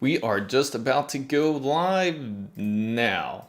We are just about to go live now.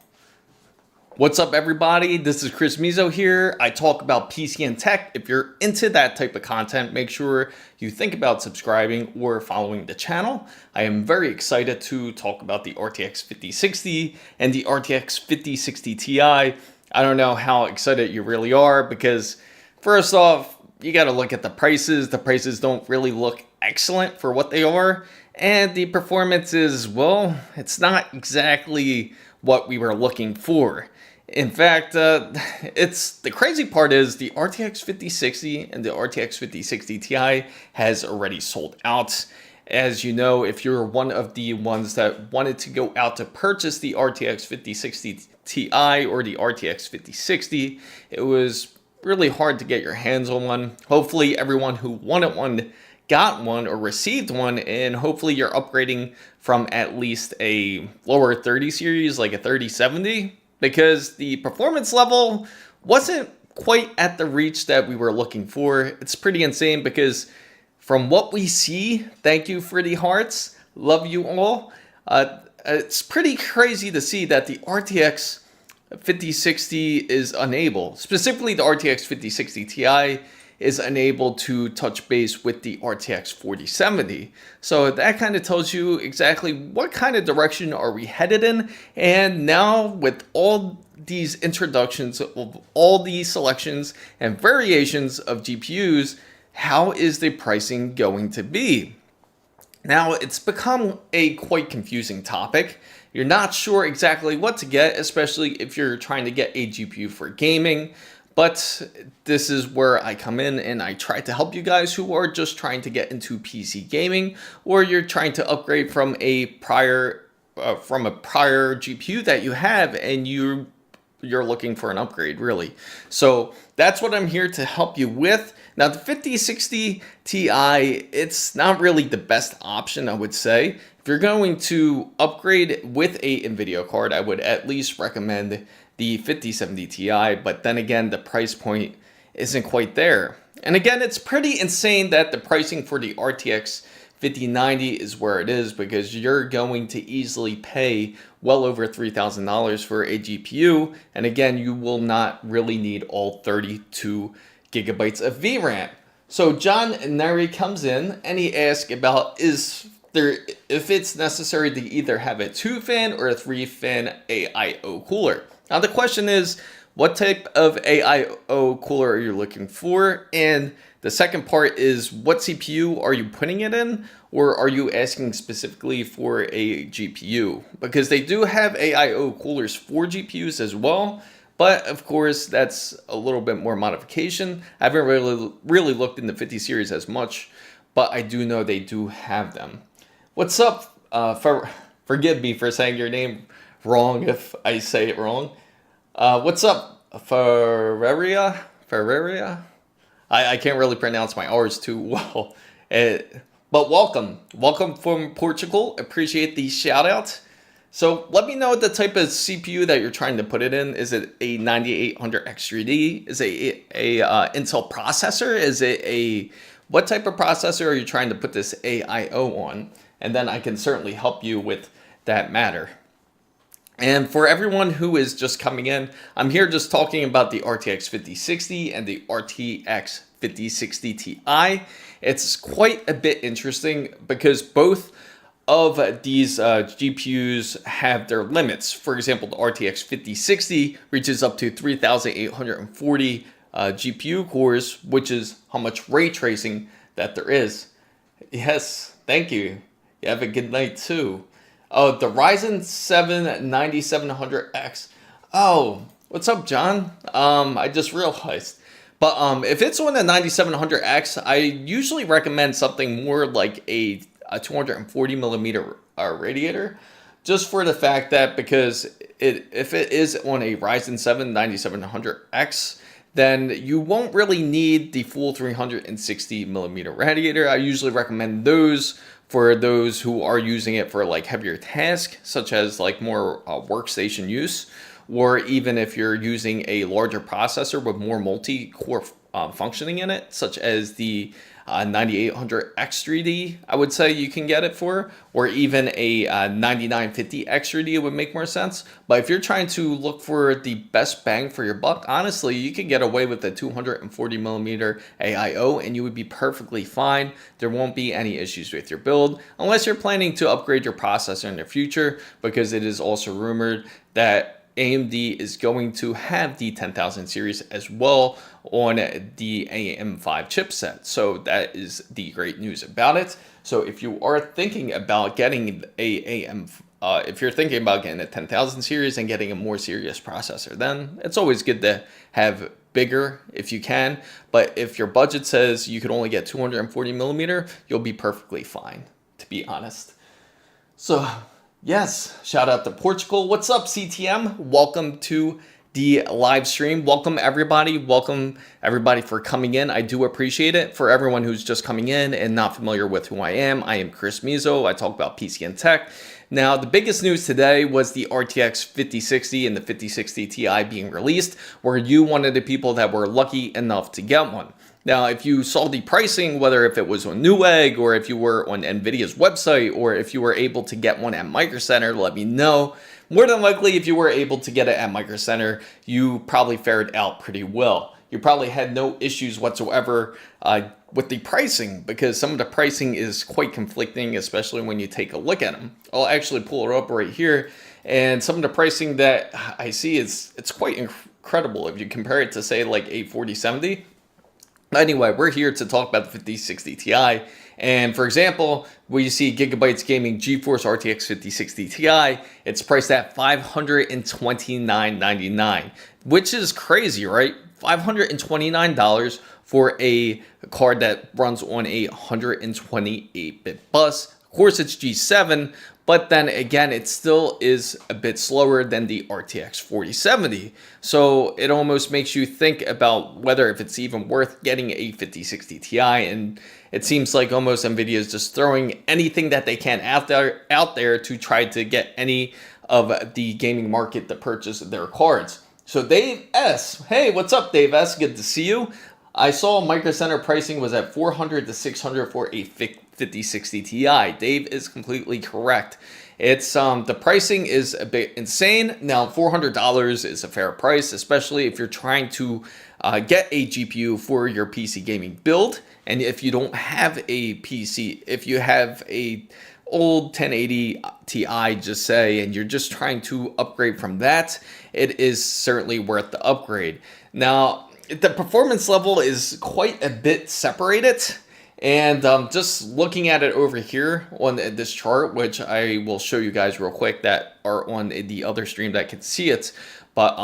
What's up, everybody? This is Chris Mizo here. I talk about PC and tech. If you're into that type of content, make sure you think about subscribing or following the channel. I am very excited to talk about the RTX 5060 and the RTX 5060 Ti. I don't know how excited you really are because, first off, you got to look at the prices. The prices don't really look excellent for what they are. And the performance is, well, it's not exactly what we were looking for. In fact, the crazy part is the RTX 5060 and the RTX 5060 Ti has already sold out. As you know, if you're one of the ones that wanted to go out to purchase the RTX 5060 Ti or the RTX 5060, it was really hard to get your hands on one. Hopefully everyone who wanted one got one or received one, and hopefully you're upgrading from at least a lower 30 series, like a 3070, because the performance level wasn't quite at the reach that we were looking for. It's pretty insane because from what we see, thank you for the hearts, love you all. It's pretty crazy to see that the RTX 5060 is unable, specifically the RTX 5060 Ti, is unable to touch base with the RTX 4070. So that kind of tells you exactly what kind of direction are we headed in. And now with all these introductions of all these selections and variations of GPUs, how is the pricing going to be? Now, it's become a quite confusing topic. You're not sure exactly what to get, especially if you're trying to get a GPU for gaming. But this is where I come in and I try to help you guys who are just trying to get into PC gaming, or you're trying to upgrade from a prior GPU that you have and you're looking for an upgrade, really. So that's what I'm here to help you with. Now, the 5060 Ti, it's not really the best option, I would say. If you're going to upgrade with a Nvidia card, I would at least recommend the 5070 Ti, but then again, the price point isn't quite there. And again, it's pretty insane that the pricing for the RTX 5090 is where it is, because you're going to easily pay well over $3,000 for a GPU. And again, you will not really need all 32 gigabytes of VRAM. So John Neri comes in and he asks about if it's necessary to either have a 2-fan or a 3-fan AIO cooler. Now the question is, what type of AIO cooler are you looking for? And the second part is, what CPU are you putting it in? Or are you asking specifically for a GPU? Because they do have AIO coolers for GPUs as well. But of course, that's a little bit more modification. I haven't really looked in the 50 series as much, but I do know they do have them. What's up? Forgive me for saying your name wrong if I say it wrong. What's up, Ferreria? I can't really pronounce my R's too well. But welcome from Portugal. Appreciate the shout out. So let me know the type of CPU that you're trying to put it in. Is it a 9800X3D? Is it a Intel processor? Is it what type of processor are you trying to put this AIO on? And then I can certainly help you with that matter. And for everyone who is just coming in, I'm here just talking about the RTX 5060 and the RTX 5060 Ti. It's quite a bit interesting because both of these GPUs have their limits. For example, the RTX 5060 reaches up to 3,840 GPU cores, which is how much ray tracing that there is. Yes, thank you. You have a good night too. Oh, the Ryzen 7 9700X. Oh, what's up, John? I just realized. But if it's on the 9700X, I usually recommend something more like a 240 millimeter radiator, just for the fact that because if it is on a Ryzen 7 9700X, then you won't really need the full 360 millimeter radiator. I usually recommend those for those who are using it for like heavier tasks, such as like more workstation use, or even if you're using a larger processor with more multi-core functioning in it, such as the 9800 X3D, I would say you can get it for, or even a 9950 X3D would make more sense. But if you're trying to look for the best bang for your buck, honestly, you could get away with a 240mm AIO and you would be perfectly fine. There won't be any issues with your build unless you're planning to upgrade your processor in the future, because it is also rumored that AMD is going to have the 10000 series as well on the AM5 chipset. So that is the great news about it. So if you are thinking about getting if you're thinking about getting a 10000 series and getting a more serious processor, then it's always good to have bigger if you can. But if your budget says you could only get 240mm, you'll be perfectly fine, to be honest. So yes, shout out to Portugal. What's up, CTM? Welcome to the live stream. Welcome everybody for coming in. I do appreciate it. For everyone who's just coming in and not familiar with who I am Chris Mizo. I talk about PC and tech. Now, the biggest news today was the RTX 5060 and the 5060 Ti being released. Were you one of the people that were lucky enough to get one? Now, if you saw the pricing, whether if it was on Newegg or if you were on Nvidia's website or if you were able to get one at Micro Center, let me know. More than likely, if you were able to get it at Micro Center, you probably fared out pretty well. You probably had no issues whatsoever with the pricing, because some of the pricing is quite conflicting, especially when you take a look at them. I'll actually pull it up right here, and some of the pricing that I see it's quite incredible if you compare it to, say, like a 4070. Anyway, we're here to talk about the 5060 Ti. And for example, we see Gigabyte's Gaming GeForce RTX 5060 Ti. It's priced at $529.99, which is crazy, right? $529 for a card that runs on a 128-bit bus. Of course, it's G7, but then again, it still is a bit slower than the RTX 4070. So it almost makes you think about whether if it's even worth getting a 5060 Ti. And it seems like almost Nvidia is just throwing anything that they can out there to try to get any of the gaming market to purchase their cards. So Dave S. Hey, what's up, Dave S? Good to see you. I saw Micro Center pricing was at $400 to $600 for a 5060 Ti. Dave is completely correct. It's the pricing is a bit insane. Now, $400 is a fair price, especially if you're trying to get a GPU for your PC gaming build. And if you don't have a PC, if you have a old 1080 Ti, just say, and you're just trying to upgrade from that, it is certainly worth the upgrade. Now, the performance level is quite a bit separated. And just looking at it over here on this chart, which I will show you guys real quick that are on the other stream that can see it. But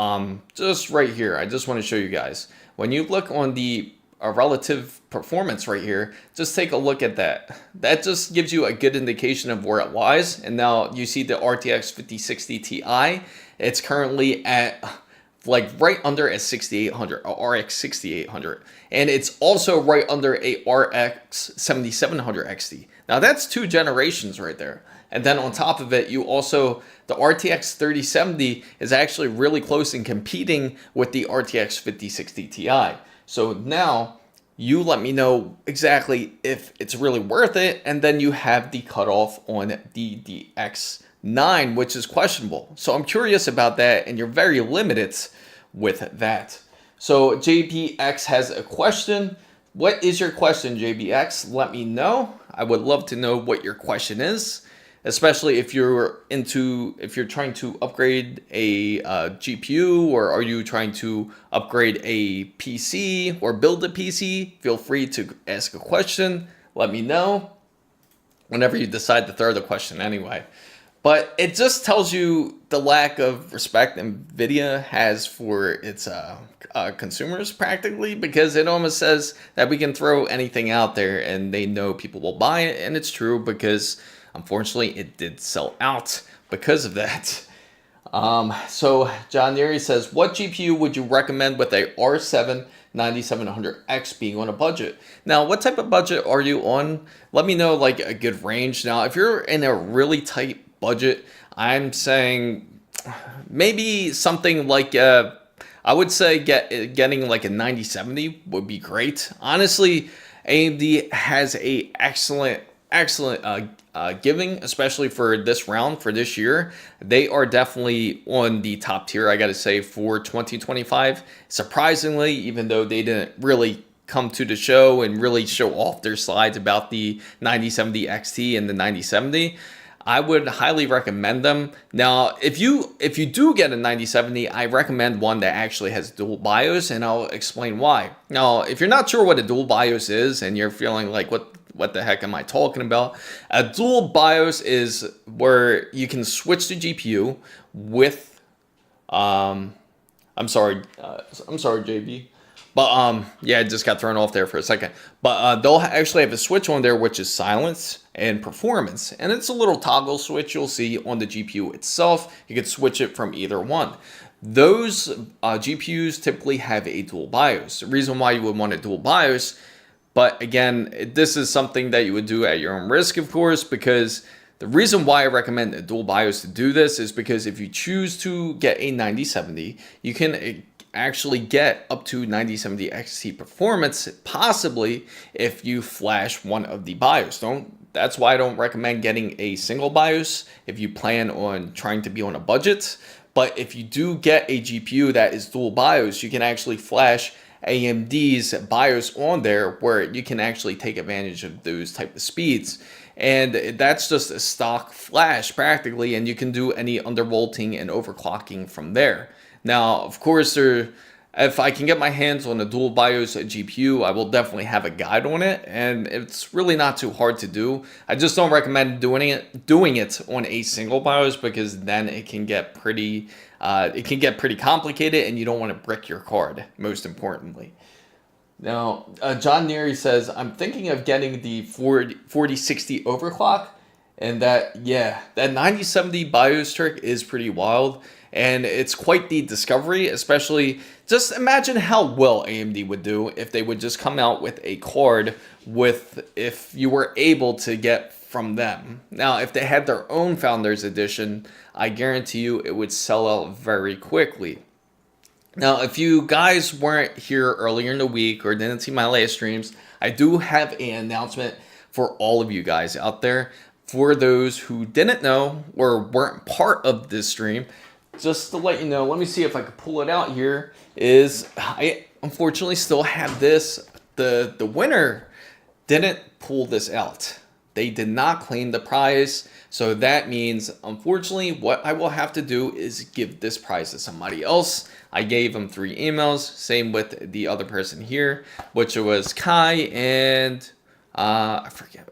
just right here, I just want to show you guys. When you look on the relative performance right here, just take a look at that. That just gives you a good indication of where it lies. And now you see the RTX 5060 Ti. It's currently at like right under a 6800, a RX 6800, and it's also right under a RX 7700 XT. Now that's 2 generations right there. And then on top of it, you also, the RTX 3070 is actually really close in competing with the RTX 5060 Ti. So now you let me know exactly if it's really worth it, and then you have the cutoff on the DX9, which is questionable. So I'm curious about that, and you're very limited with that. So JBX has a question. What is your question, JBX? Let me know. I would love to know what your question is, especially if you're trying to upgrade a GPU, or are you trying to upgrade a PC or build a PC? Feel free to ask a question. Let me know whenever you decide to throw the question anyway. But it just tells you the lack of respect Nvidia has for its consumers, practically, because it almost says that we can throw anything out there and they know people will buy it. And it's true, because unfortunately it did sell out because of that. So John Neary says, what GPU would you recommend with a R7 9700X being on a budget? Now, what type of budget are you on? Let me know, like, a good range. Now, if you're in a really tight budget, I'm saying maybe something like I would say getting like a 9070 would be great. Honestly, AMD has a excellent giving, especially for this round, for this year. They are definitely on the top tier, I gotta say, for 2025. Surprisingly, even though they didn't really come to the show and really show off their slides about the 9070 XT and the 9070, I would highly recommend them. Now, if you do get a 9070, I recommend one that actually has dual BIOS, and I'll explain why. Now, if you're not sure what a dual BIOS is and you're feeling like, what the heck am I talking about? A dual BIOS is where you can switch the GPU with, I'm sorry, JB. But yeah, I just got thrown off there for a second. But they'll actually have a switch on there, which is silence and performance. And it's a little toggle switch you'll see on the GPU itself. You could switch it from either one. Those GPUs typically have a dual BIOS. The reason why you would want a dual BIOS, but again, this is something that you would do at your own risk, of course, because the reason why I recommend a dual BIOS to do this is because if you choose to get a 9070, you can actually get up to 9070 XT performance, possibly if you flash one of the BIOS. That's why I don't recommend getting a single BIOS if you plan on trying to be on a budget. But if you do get a GPU that is dual BIOS, you can actually flash AMD's BIOS on there where you can actually take advantage of those type of speeds. And that's just a stock flash practically, and you can do any undervolting and overclocking from there. Now, of course, if I can get my hands on a dual BIOS GPU, I will definitely have a guide on it, and it's really not too hard to do. I just don't recommend doing it on a single BIOS, because then it can get pretty complicated, and you don't want to brick your card, most importantly. Now, John Neary says, I'm thinking of getting the 4060 overclock, and that 9070 BIOS trick is pretty wild. And it's quite the discovery, especially just imagine how well AMD would do if they would just come out with a card if you were able to get from them. Now, if they had their own Founders Edition, I guarantee you it would sell out very quickly. Now, if you guys weren't here earlier in the week or didn't see my last streams, I do have an announcement for all of you guys out there. For those who didn't know or weren't part of this stream, just to let you know, let me see if I can pull it out here, is I unfortunately still have this. The winner didn't pull this out. They did not claim the prize. So that means, unfortunately, what I will have to do is give this prize to somebody else. I gave them 3 emails. Same with the other person here, which was Kai and I forget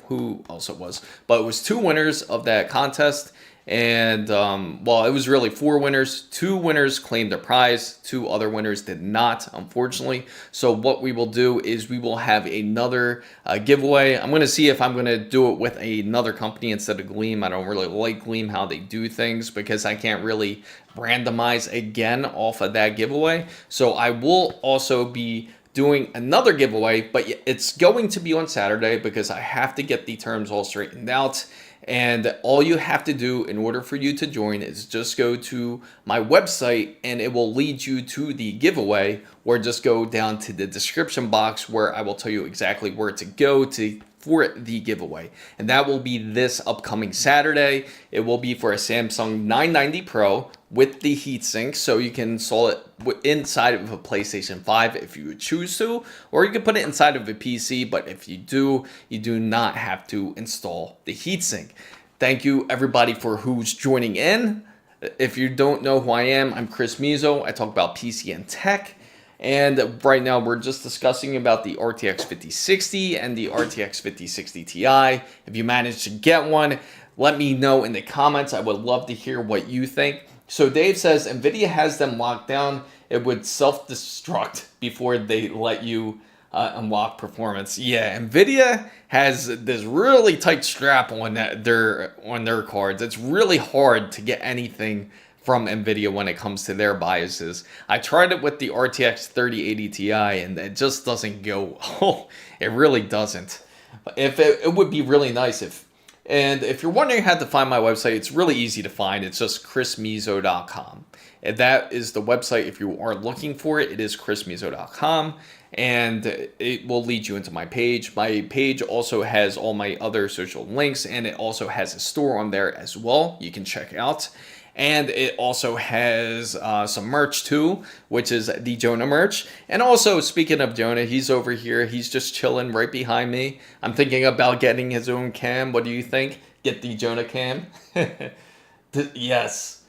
who else it was. But it was 2 winners of that contest. And well, it was really 4 winners. 2 winners claimed their prize, 2 other winners did not, unfortunately. So what we will do is we will have another giveaway. I'm going to see if I'm going to do it with another company instead of Gleam. I don't really like Gleam, how they do things, because I can't really randomize again off of that giveaway. So I will also be doing another giveaway, but it's going to be on Saturday because I have to get the terms all straightened out. And all you have to do in order for you to join is just go to my website and it will lead you to the giveaway, or just go down to the description box where I will tell you exactly where to go for the giveaway. And that will be this upcoming Saturday. It will be for a Samsung 990 Pro with the heatsink, so you can install it inside of a PlayStation 5 if you would choose to, or you can put it inside of a PC, but if you do, you do not have to install the heatsink. Thank you everybody for who's joining in. If you don't know who I am, I'm Chris Mizo. I talk about PC and tech. And right now we're just discussing about the RTX 5060 and the RTX 5060 Ti. If you managed to get one, let me know in the comments. I would love to hear what you think. So Dave says, Nvidia has them locked down. It would self-destruct before they let you unlock performance. Yeah, Nvidia has this really tight strap on their cards. It's really hard to get anything from Nvidia when it comes to their biases. I tried it with the RTX 3080 Ti and it just doesn't go. Oh, it really doesn't. If it would be really nice if And if you're wondering how to find my website, it's really easy to find. It's just chrismizo.com. And that is the website if you are looking for it. It is chrismizo.com, and it will lead you into my page. My page also has all my other social links, and it also has a store on there as well you can check out. And it also has some merch too, which is the Jonah merch. And also, speaking of Jonah, he's over here. He's just chilling right behind me. I'm thinking about getting his own cam. What do you think? Get the Jonah cam? Yes.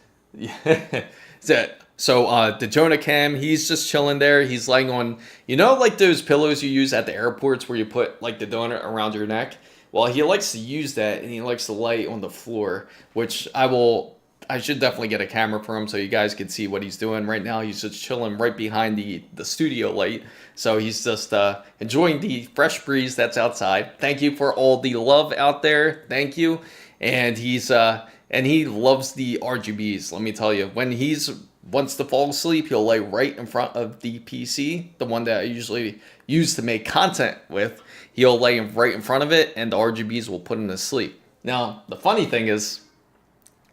So the Jonah cam, he's just chilling there. He's laying on, you know, like those pillows you use at the airports where you put like the donut around your neck? Well, he likes to use that, and he likes to lay on the floor, which I should definitely get a camera for him so you guys can see what he's doing. Right now, he's just chilling right behind the studio light. So he's just enjoying the fresh breeze that's outside. Thank you for all the love out there. Thank you. And he loves the RGBs. Let me tell you, when he's wants to fall asleep, he'll lay right in front of the PC, the one that I usually use to make content with. He'll lay right in front of it, and the RGBs will put him to sleep. Now, the funny thing is,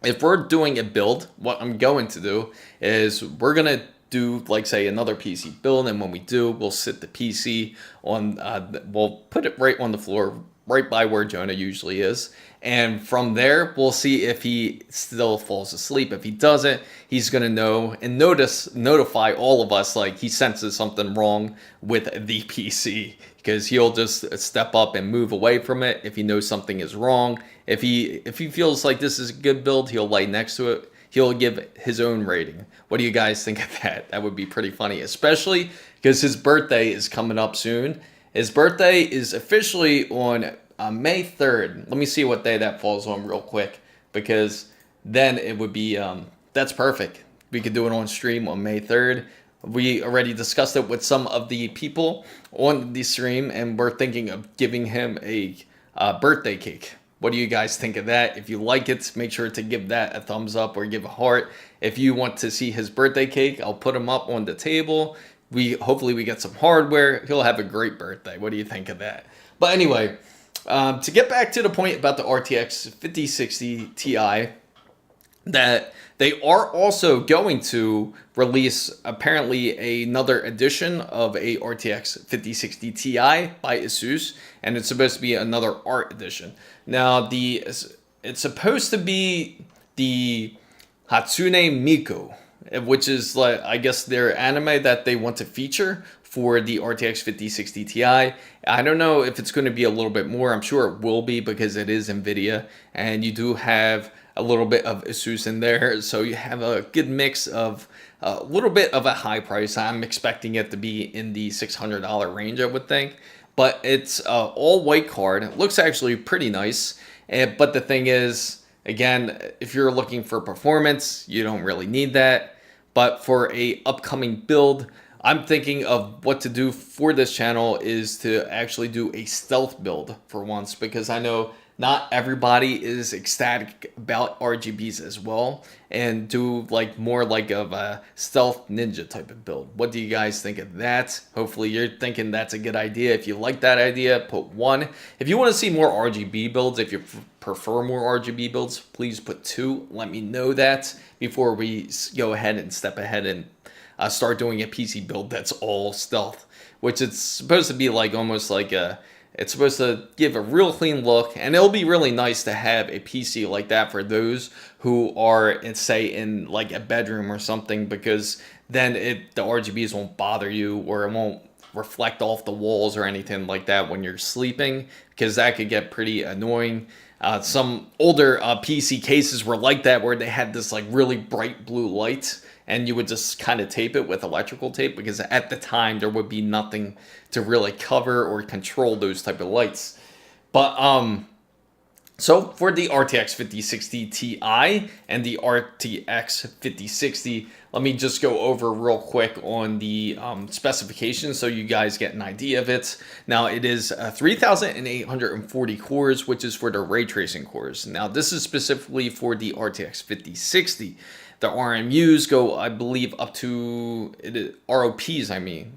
if we're doing a build, what I'm going to do is we're going to do, like, say, another PC build, and when we do, we'll sit the PC on, we'll put it right on the floor, right by where Jonah usually is, and from there, we'll see if he still falls asleep. If he doesn't, he's going to know and notify all of us, like, he senses something wrong with the PC, because he'll just step up and move away from it if he knows something is wrong. If he feels like this is a good build, he'll lay next to it. He'll give his own rating. What do you guys think of that? That would be pretty funny, especially because his birthday is coming up soon. His birthday is officially on May 3rd. Let me see what day that falls on real quick, because then it would be, that's perfect. We could do it on stream on May 3rd. We already discussed it with some of the people on the stream, and we're thinking of giving him a birthday cake. What do you guys think of that? If you like it, make sure to give that a thumbs up or give a heart. If you want to see his birthday cake, I'll put him up on the table. Hopefully we get some hardware. He'll have a great birthday. What do you think of that? But anyway, to get back to the point about the RTX 5060 Ti, that they are also going to release apparently another edition of a RTX 5060 Ti by ASUS, and it's supposed to be another art edition. Now, it's supposed to be the Hatsune Miku, which is, like, I guess, their anime that they want to feature for the RTX 5060 Ti. I don't know if it's going to be a little bit more. I'm sure it will be, because it is Nvidia, and you do have a little bit of ASUS in there, so you have a good mix of a little bit of a high price. I'm expecting it to be in the $600 range, I would think, but it's all white card. It looks actually pretty nice, but the thing is, again, if you're looking for performance, you don't really need that. But for a upcoming build, I'm thinking of what to do for this channel is to actually do a stealth build for once, because I know not everybody is ecstatic about RGBs as well, and do like more like of a stealth ninja type of build. What do you guys think of that? Hopefully you're thinking that's a good idea. If you like that idea, put 1. If you want to see more RGB builds, if you prefer more RGB builds, please put 2. Let me know that before we go ahead and step ahead and start doing a PC build that's all stealth, which it's supposed to be like almost like it's supposed to give a real clean look, and it'll be really nice to have a PC like that for those who are, say, in like a bedroom or something, because then the RGBs won't bother you, or it won't reflect off the walls or anything like that when you're sleeping, because that could get pretty annoying. Some older PC cases were like that, where they had this like really bright blue light, and you would just kind of tape it with electrical tape, because at the time there would be nothing to really cover or control those type of lights. But so for the RTX 5060 Ti and the RTX 5060, let me just go over real quick on the specifications so you guys get an idea of it. Now, it is 3,840 cores, which is for the ray tracing cores. Now, this is specifically for the RTX 5060. The RMUs go, I believe, up to ROPs. I mean,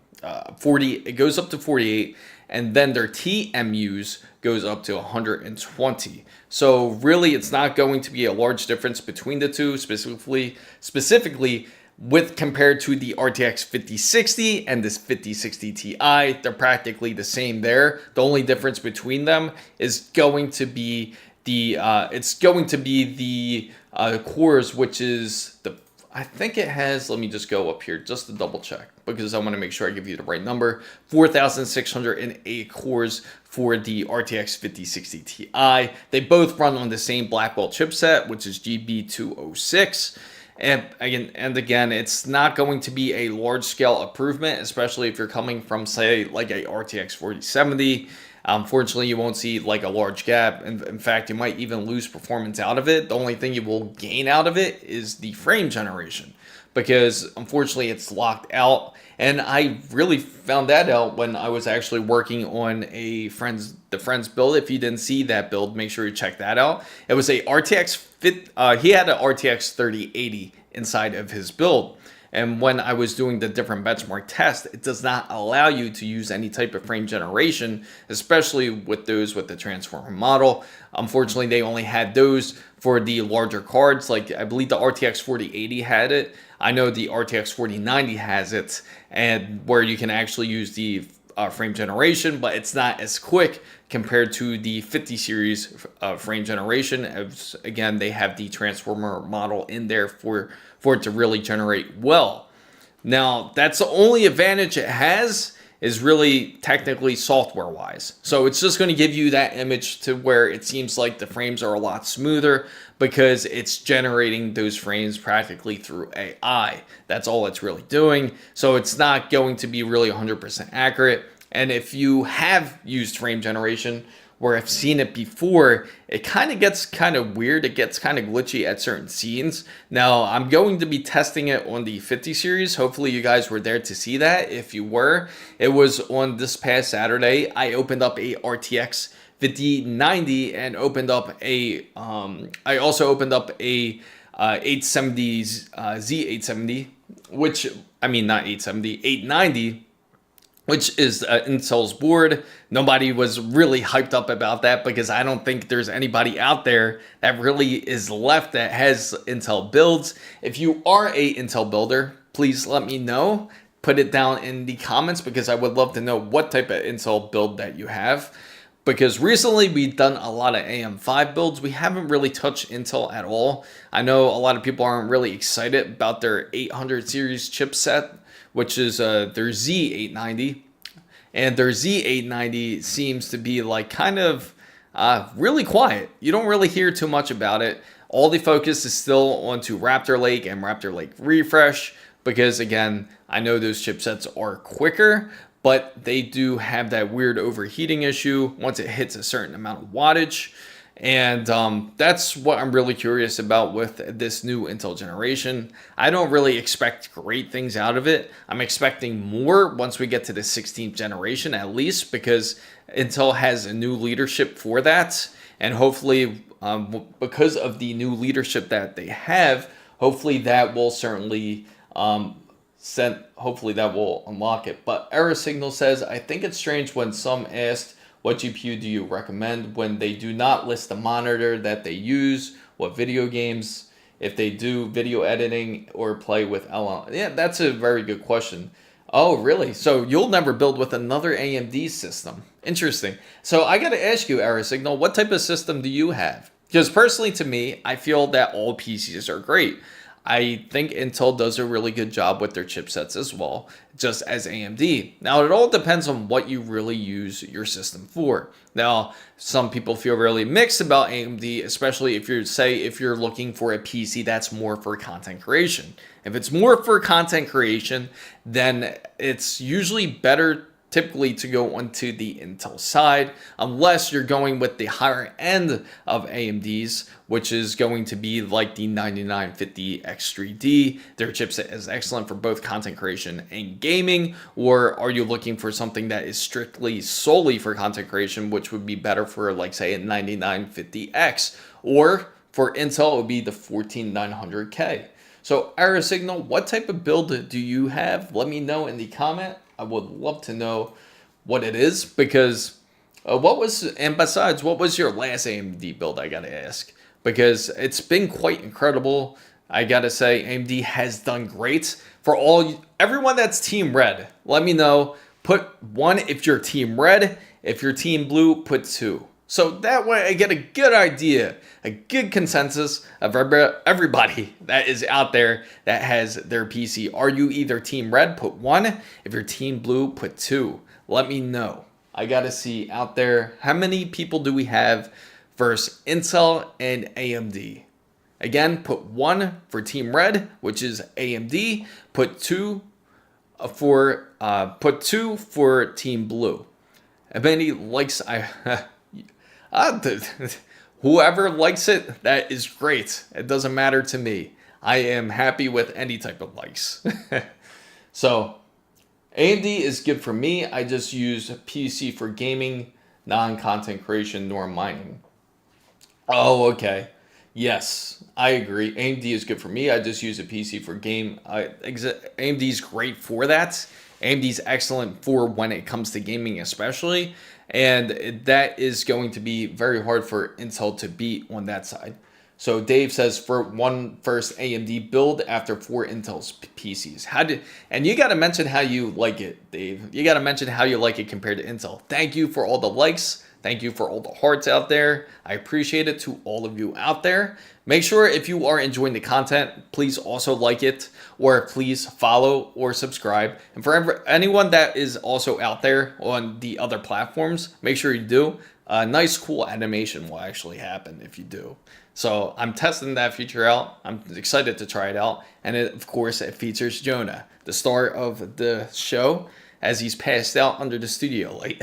40. It goes up to 48, and then their TMUs goes up to 120. So really, it's not going to be a large difference between the two, specifically with compared to the RTX 5060 and this 5060 Ti. They're practically the same there. The only difference between them is going to be the cores, which is the, I think it has, let me just go up here just to double check because I want to make sure I give you the right number. 4,608 cores for the RTX 5060 Ti. They both run on the same Blackwell chipset, which is GB206. And again, it's not going to be a large scale improvement, especially if you're coming from, say, like a RTX 4070. Unfortunately, you won't see like a large gap. In fact, you might even lose performance out of it. The only thing you will gain out of it is the frame generation, because unfortunately it's locked out. And I really found that out when I was actually working on the friend's build. If you didn't see that build, make sure you check that out. It was a RTX he had an RTX 3080 inside of his build. And when I was doing the different benchmark tests, it does not allow you to use any type of frame generation, especially with those with the transformer model. Unfortunately, they only had those for the larger cards. Like I believe the RTX 4080 had it. I know the RTX 4090 has it, and where you can actually use the frame generation, but it's not as quick compared to the 50 series frame generation. As, again, they have the transformer model in there for it to really generate well. Now, that's the only advantage it has, is really technically software wise. So it's just going to give you that image to where it seems like the frames are a lot smoother because it's generating those frames practically through AI. That's all it's really doing. So it's not going to be really 100% accurate. And if you have used frame generation, where I've seen it before, it kind of gets kind of weird. It gets kind of glitchy at certain scenes. Now, I'm going to be testing it on the 50 series. Hopefully you guys were there to see that. If you were, it was on this past Saturday. I opened up a RTX 5090 and opened up a, I also opened up a 870's Z870, which, I mean, not 870, 890, which is Intel's board. Nobody was really hyped up about that because I don't think there's anybody out there that really is left that has Intel builds. If you are a Intel builder, please let me know. Put it down in the comments because I would love to know what type of Intel build that you have. Because recently we've done a lot of AM5 builds. We haven't really touched Intel at all. I know a lot of people aren't really excited about their 800 series chipset, which is their Z890. And their Z890 seems to be like kind of really quiet. You don't really hear too much about it. All the focus is still onto Raptor Lake and Raptor Lake Refresh because, again, I know those chipsets are quicker, but they do have that weird overheating issue once it hits a certain amount of wattage. And that's what I'm really curious about with this new Intel generation. I don't really expect great things out of it. I'm expecting more once we get to the 16th generation at least, because Intel has a new leadership for that. And hopefully, because of the new leadership that they have, hopefully that will certainly hopefully that will unlock it. But Error Signal says, I think it's strange when some asked, what GPU do you recommend when they do not list the monitor that they use, what video games, if they do video editing or play with LM? Yeah, that's a very good question. Oh, really? So you'll never build with another AMD system. Interesting. So I got to ask you, Error Signal, what type of system do you have? Because personally to me, I feel that all PCs are great. I think Intel does a really good job with their chipsets as well, just as AMD. Now, it all depends on what you really use your system for. Now, some people feel really mixed about AMD, especially if you're looking for a PC that's more for content creation. If it's more for content creation, then it's usually better typically to go onto the Intel side, unless you're going with the higher end of AMD's, which is going to be like the 9950X3D. Their chipset is excellent for both content creation and gaming. Or are you looking for something that is strictly solely for content creation, which would be better for, like, say, a 9950X? Or for Intel, it would be the 14900K. So, Error Signal, what type of build do you have? Let me know in the comment. I would love to know what it is, because and besides, what was your last AMD build, I gotta ask, because it's been quite incredible. I gotta say, AMD has done great. For everyone that's Team Red, let me know. Put 1 if you're Team Red. If you're Team Blue, put 2. So that way I get a good idea, a good consensus of everybody that is out there that has their PC. Are you either Team Red? Put 1. If you're Team Blue, put 2. Let me know. I gotta see out there, how many people do we have versus Intel and AMD? Again, put 1 for Team Red, which is AMD. Put 2 for Team Blue. How many likes whoever likes it, that is great. It doesn't matter to me. I am happy with any type of likes. So AMD is good for me. I just use a PC for gaming, non-content creation, nor mining. Oh, okay. Yes, I agree. AMD is good for me. I just use a PC for game. AMD is great for that. AMD is excellent for when it comes to gaming especially. And that is going to be very hard for Intel to beat on that side. So Dave says for one first AMD build after 4 Intel's PCs. And you got to mention how you like it, Dave. You got to mention how you like it compared to Intel. Thank you for all the likes. Thank you for all the hearts out there. I appreciate it to all of you out there. Make sure if you are enjoying the content, please also like it, or please follow or subscribe. And for anyone that is also out there on the other platforms, make sure you do. A nice, cool animation will actually happen if you do. So I'm testing that feature out. I'm excited to try it out. And of course, it features Jonah, the star of the show, as he's passed out under the studio light.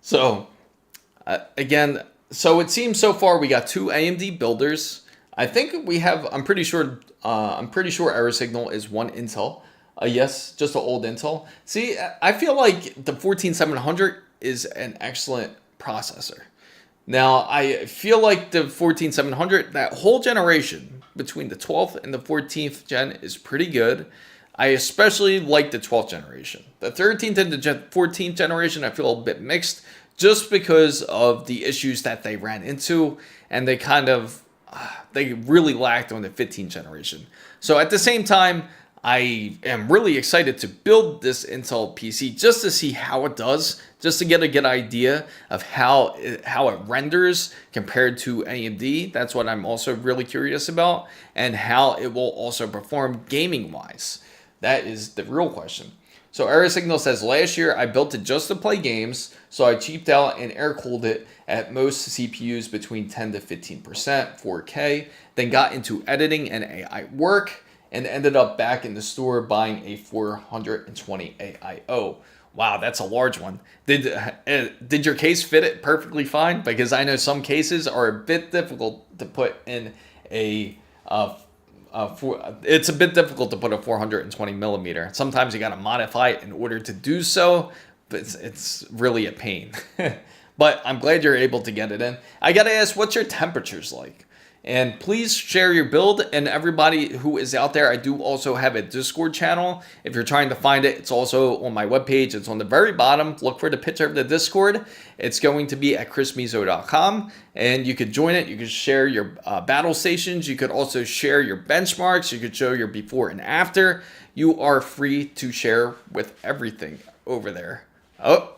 So, again, so it seems so far we got 2 AMD builders. I think we have, I'm pretty sure error signal is 1 Intel. Yes, just an old Intel. See, I feel like the 14700 is an excellent processor. Now, I feel like the 14700, that whole generation between the 12th and the 14th gen is pretty good. I especially like the 12th generation. The 13th and the 14th generation, I feel a bit mixed just because of the issues that they ran into, and they they really lacked on the 15th generation. So at the same time, I am really excited to build this Intel PC just to see how it does, just to get a good idea of how it renders compared to AMD. That's what I'm also really curious about, and how it will also perform gaming-wise. That is the real question. So Error Signal says, last year I built it just to play games, so I cheaped out and air-cooled it at most CPUs between 10 to 15%, 4K, then got into editing and AI work, and ended up back in the store buying a 420 AIO. Wow, that's a large one. Did your case fit it perfectly fine? Because I know some cases are a bit difficult to put in it's a bit difficult to put a 420 millimeter. Sometimes you got to modify it in order to do so, but it's really a pain. But I'm glad you're able to get it in. I got to ask, what's your temperatures like? And please share your build. And everybody who is out there, I do also have a Discord channel. If you're trying to find it, it's also on my webpage. It's on the very bottom. Look for the picture of the Discord. It's going to be at chrismizo.com. And you could join it. You could share your battle stations. You could also share your benchmarks. You could show your before and after. You are free to share with everything over there. Oh,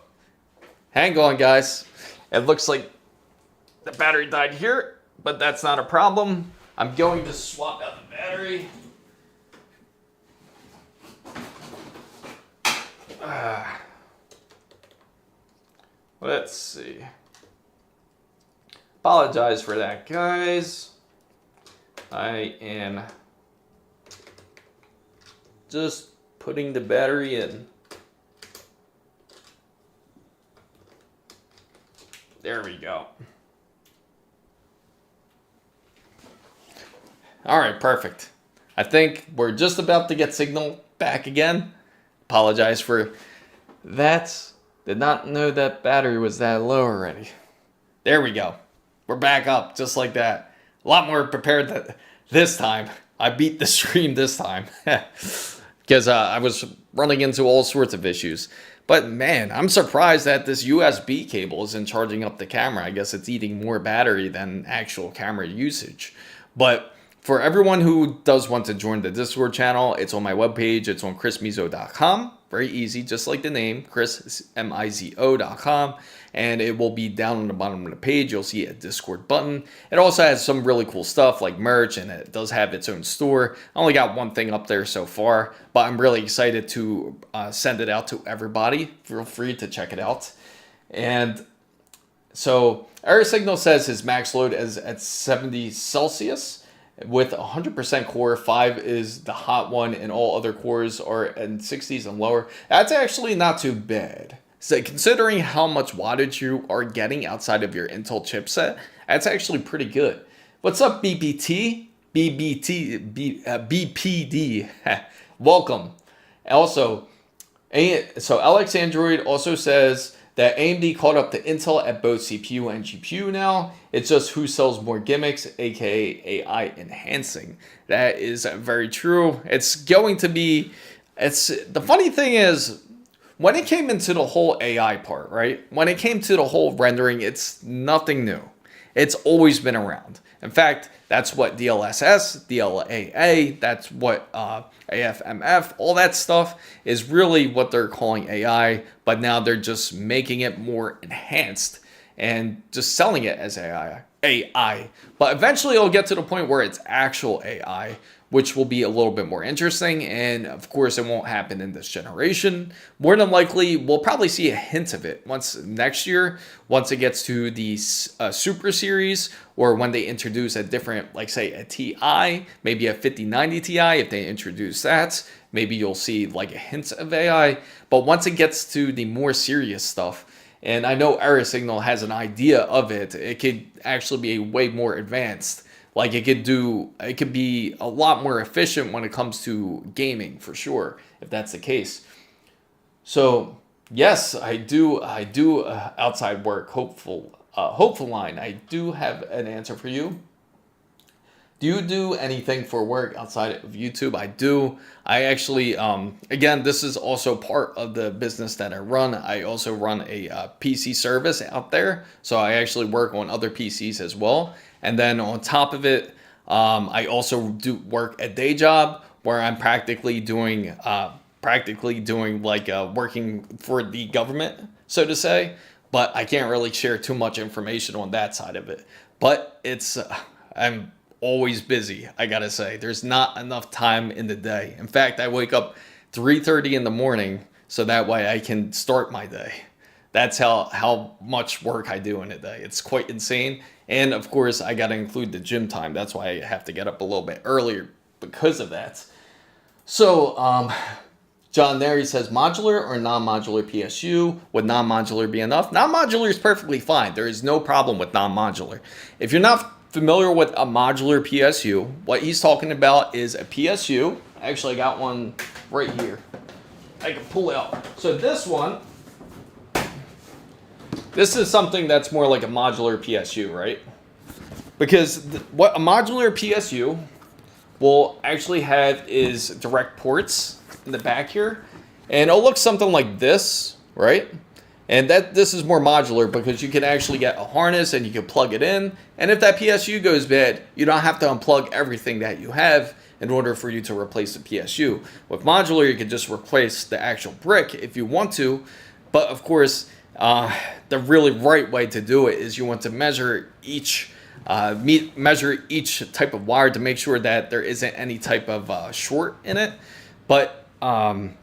hang on, guys. It looks like the battery died here, but that's not a problem. I'm going to swap out the battery. Let's see. Apologize for that, guys. I am just putting the battery in. There we go. All right, perfect. I think we're just about to get signal back again. Apologize for that. Did not know that battery was that low already. There we go. We're back up just like that. A lot more prepared this time. I beat the stream this time. Because I was running into all sorts of issues. But man, I'm surprised that this USB cable isn't charging up the camera. I guess it's eating more battery than actual camera usage. But for everyone who does want to join the Discord channel, it's on my webpage. It's on chrismizo.com. Very easy, just like the name, chrismizo.com. And it will be down on the bottom of the page. You'll see a Discord button. It also has some really cool stuff like merch, and it does have its own store. I only got one thing up there so far, but I'm really excited to send it out to everybody. Feel free to check it out. And so Error Signal says his max load is at 70 Celsius with 100% core. 5 is the hot one, and all other cores are in 60s and lower. That's actually not too bad. So considering how much wattage you are getting outside of your Intel chipset, that's actually pretty good. What's up, BPD? Welcome. Also, so Alex Android also says that AMD caught up to Intel at both CPU and GPU now. It's just who sells more gimmicks, aka AI enhancing. That is very true. It's going to be, the funny thing is, when it came into the whole AI part, right? When it came to the whole rendering, it's nothing new. It's always been around. In fact, that's what DLSS, DLAA, that's what AFMF, all that stuff is really what they're calling AI, but now they're just making it more enhanced and just selling it as AI. But eventually it'll get to the point where it's actual AI, which will be a little bit more interesting. And of course, it won't happen in this generation. More than likely, we'll probably see a hint of it next year, once it gets to the Super Series, or when they introduce a different, like say a TI, maybe a 5090 Ti. If they introduce that, maybe you'll see like a hint of AI. But once it gets to the more serious stuff, and I know Error Signal has an idea of it, it could actually be way more advanced. Like it could be a lot more efficient when it comes to gaming for sure, if that's the case. So yes, I do outside work. Hopeful line. I do have an answer for you. Do you do anything for work outside of YouTube? I do. I actually, again, this is also part of the business that I run. I also run a PC service out there. So I actually work on other PCs as well. And then on top of it, I also do work a day job where I'm practically doing like working for the government, so to say. But I can't really share too much information on that side of it. But I'm always busy, I gotta say. There's not enough time in the day. In fact, I wake up 3:30 in the morning so that way I can start my day. That's how much work I do in a day. It's quite insane. And of course, I got to include the gym time. That's why I have to get up a little bit earlier because of that. So, John Neri says, modular or non-modular PSU? Would non-modular be enough? Non-modular is perfectly fine. There is no problem with non-modular. If you're not familiar with a modular PSU, what he's talking about is a PSU. Actually, I got one right here. I can pull it out. So this one, this is something that's more like a modular PSU, right? Because what a modular PSU will actually have is direct ports in the back here. And it'll look something like this, right? And this is more modular because you can actually get a harness and you can plug it in. And if that PSU goes bad, you don't have to unplug everything that you have in order for you to replace the PSU. With modular, you can just replace the actual brick if you want to. But of course, the really right way to do it is you want to measure each type of wire to make sure that there isn't any type of short in it. But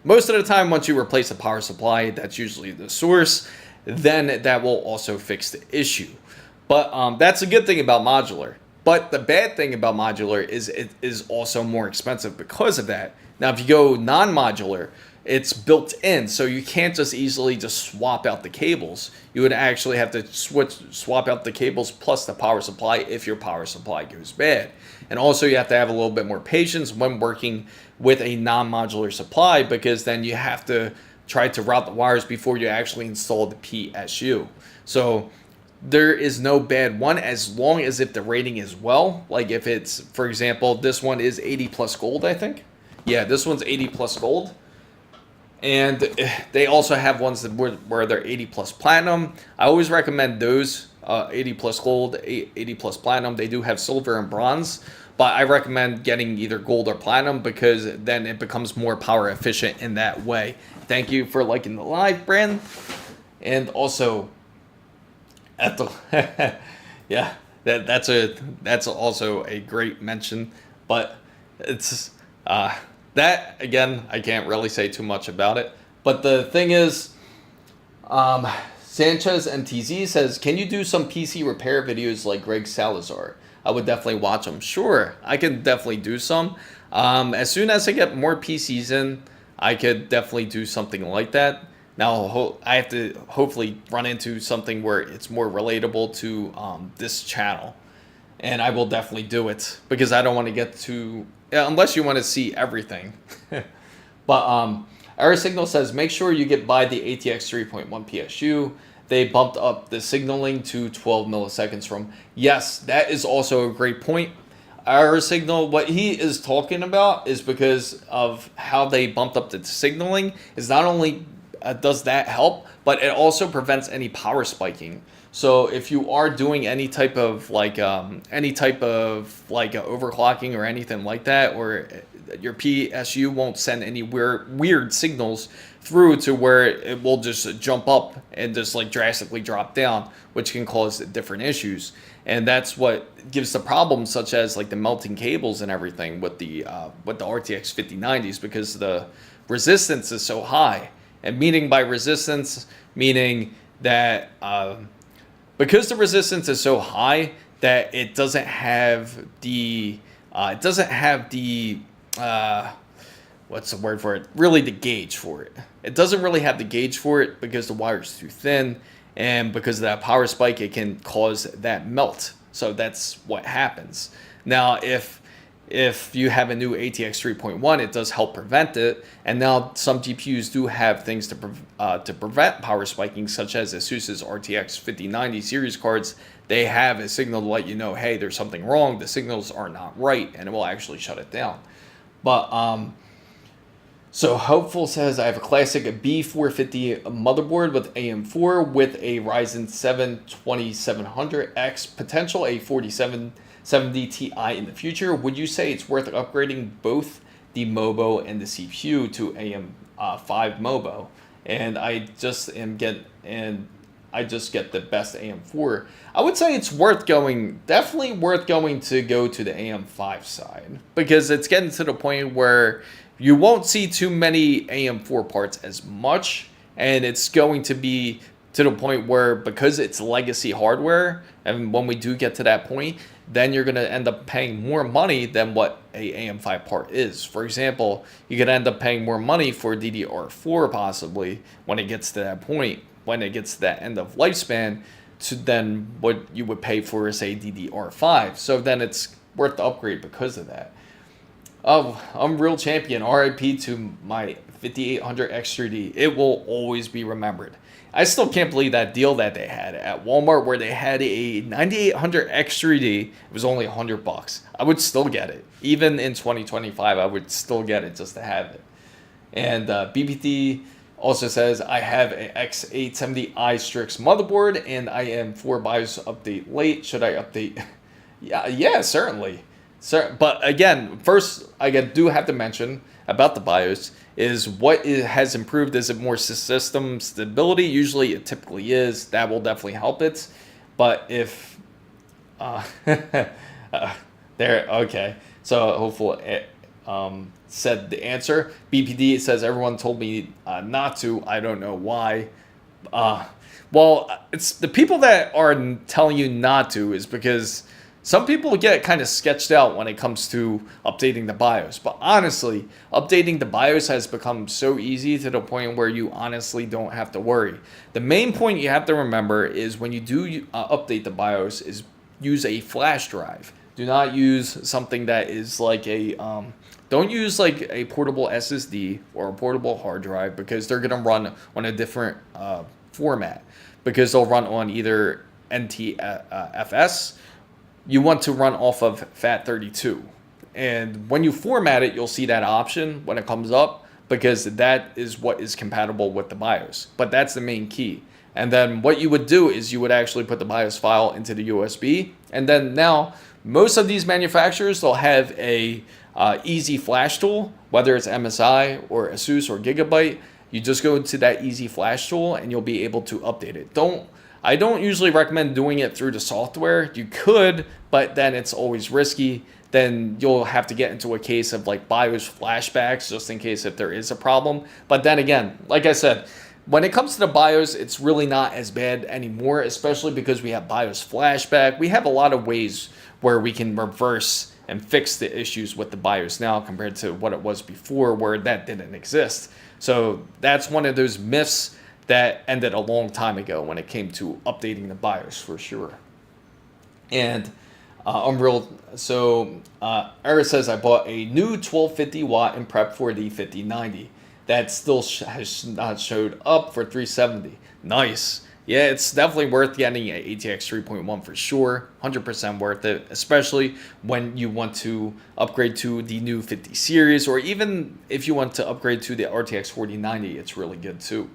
most of the time, once you replace the power supply, that's usually the source, then that will also fix the issue. But that's a good thing about modular. But the bad thing about modular is it is also more expensive because of that. Now, if you go non-modular, it's built in, so you can't just easily just swap out the cables. You would actually have to swap out the cables plus the power supply if your power supply goes bad. And also you have to have a little bit more patience when working with a non-modular supply, because then you have to try to route the wires before you actually install the PSU. So there is no bad one as long as if the rating is well. Like if it's, for example, this one is 80 plus gold, I think. Yeah, this one's 80 plus gold. And they also have ones that where they're 80 plus platinum. I always recommend those, 80 plus gold, 80 plus platinum. They do have silver and bronze, but I recommend getting either gold or platinum because then it becomes more power efficient in that way. Thank you for liking the live, Brandon. And also, at the yeah, that's also a great mention, but it's that again, I can't really say too much about it. But the thing is, Sanchez MTZ says, can you do some PC repair videos like Greg Salazar? I would definitely watch them. Sure, I can definitely do some. As soon as I get more PCs in, I could definitely do something like that. Now, I have to hopefully run into something where it's more relatable to this channel. And I will definitely do it because I don't want to get to, unless you want to see everything. But our signal says, make sure you get by the ATX 3.1 PSU. They bumped up the signaling to 12 milliseconds from. Yes, that is also a great point. Our signal, what he is talking about is because of how they bumped up the signaling is not only does that help, but it also prevents any power spiking. So if you are doing any type of overclocking or anything like that, or your PSU won't send any weird signals through to where it will just jump up and just like drastically drop down, which can cause different issues. And that's what gives the problems such as like the melting cables and everything with the RTX 5090s, because the resistance is so high. And meaning by resistance, meaning that because the resistance is so high that it doesn't have the what's the word for it? Really the gauge for it. It doesn't really have the gauge for it because the wire's too thin, and because of that power spike, it can cause that melt. So that's what happens. Now, if you have a new ATX 3.1, it does help prevent it. And now some GPUs do have things to prevent power spiking, such as ASUS's RTX 5090 series cards. They have a signal to let you know, hey, there's something wrong. The signals are not right, and it will actually shut it down. But so Hopeful says, I have a classic B450 motherboard with AM4 with a Ryzen 7 2700X, potential a 4770 Ti in the future. Would you say it's worth upgrading both the MOBO and the CPU to AM5 MOBO? And I just get the best AM4. I would say it's definitely worth going to go to the AM5 side, because it's getting to the point where you won't see too many AM4 parts as much, and it's going to be to the point where, because it's legacy hardware, and when we do get to that point, then you're going to end up paying more money than what a AM5 part is. For example, you could end up paying more money for DDR4 possibly when it gets to that point, when it gets to that end of lifespan, to then what you would pay for, say, DDR5. So then it's worth the upgrade because of that. Oh, I'm Real Champion. RIP to my 5800 X3D. It will always be remembered. I still can't believe that deal that they had at Walmart where they had a 9800 X3D. It was only $100. I would still get it. Even in 2025, I would still get it just to have it. And BBT also says, I have an X870i Strix motherboard and I am 4 BIOS update late. Should I update? Yeah, certainly. But again, first I do have to mention about the BIOS is what has improved. Is it more system stability? Usually it typically is. That will definitely help it. But if okay, so hopefully it said the answer. BPD says, everyone told me not to. I don't know why. Well, it's the people that are telling you not to is because some people get kind of sketched out when it comes to updating the BIOS. But honestly, updating the BIOS has become so easy to the point where you honestly don't have to worry. The main point you have to remember is when you do update the BIOS is use a flash drive. Do not use something that is like a don't use like a portable SSD or a portable hard drive, because they're going to run on a different format, because they'll run on either NTFS. You want to run off of FAT32. And when you format it, you'll see that option when it comes up. because that is what is compatible with the BIOS. But that's the main key. And then what you would do is you would actually put the BIOS file into the USB. And then now most of these manufacturers, they'll have a easy flash tool, whether it's MSI or ASUS or Gigabyte. You just go to that easy flash tool and you'll be able to update it. I don't usually recommend doing it through the software. You could, but then it's always risky. Then you'll have to get into a case of like BIOS flashbacks just in case if there is a problem. But then again, like I said, when it comes to the BIOS, it's really not as bad anymore, especially because we have BIOS flashback. We have a lot of ways where we can reverse and fix the issues with the BIOS now compared to what it was before where that didn't exist. So that's one of those myths that ended a long time ago when it came to updating the BIOS for sure. And Eric says, I bought a new 1250 watt in prep for the 5090. That still has not showed up for 370. Nice. Yeah, it's definitely worth getting an ATX 3.1 for sure. 100% worth it, especially when you want to upgrade to the new 50 series, or even if you want to upgrade to the RTX 4090, it's really good too.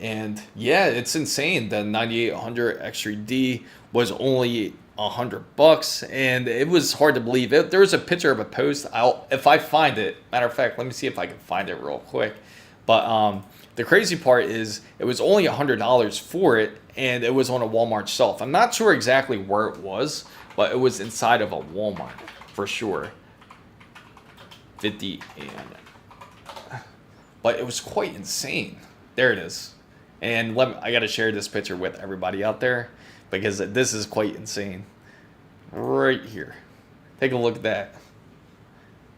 And yeah, it's insane. The 9800 X3D was only $100, and it was hard to believe. There was a picture of a post. If I find it, matter of fact, let me see if I can find it real quick. But the crazy part is it was only $100 for it, and it was on a Walmart shelf. I'm not sure exactly where it was, but it was inside of a Walmart for sure. 50 and but it was quite insane. There it is. And I got to share this picture with everybody out there because this is quite insane. Right here. Take a look at that.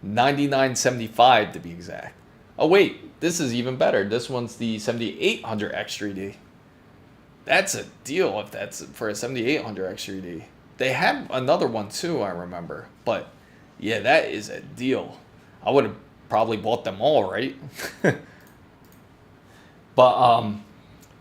$99.75 to be exact. Oh wait, this is even better. This one's the 7800 X3D. That's a deal if that's for a 7800 X3D. They have another one too, I remember. But yeah, that is a deal. I would have probably bought them all, right? But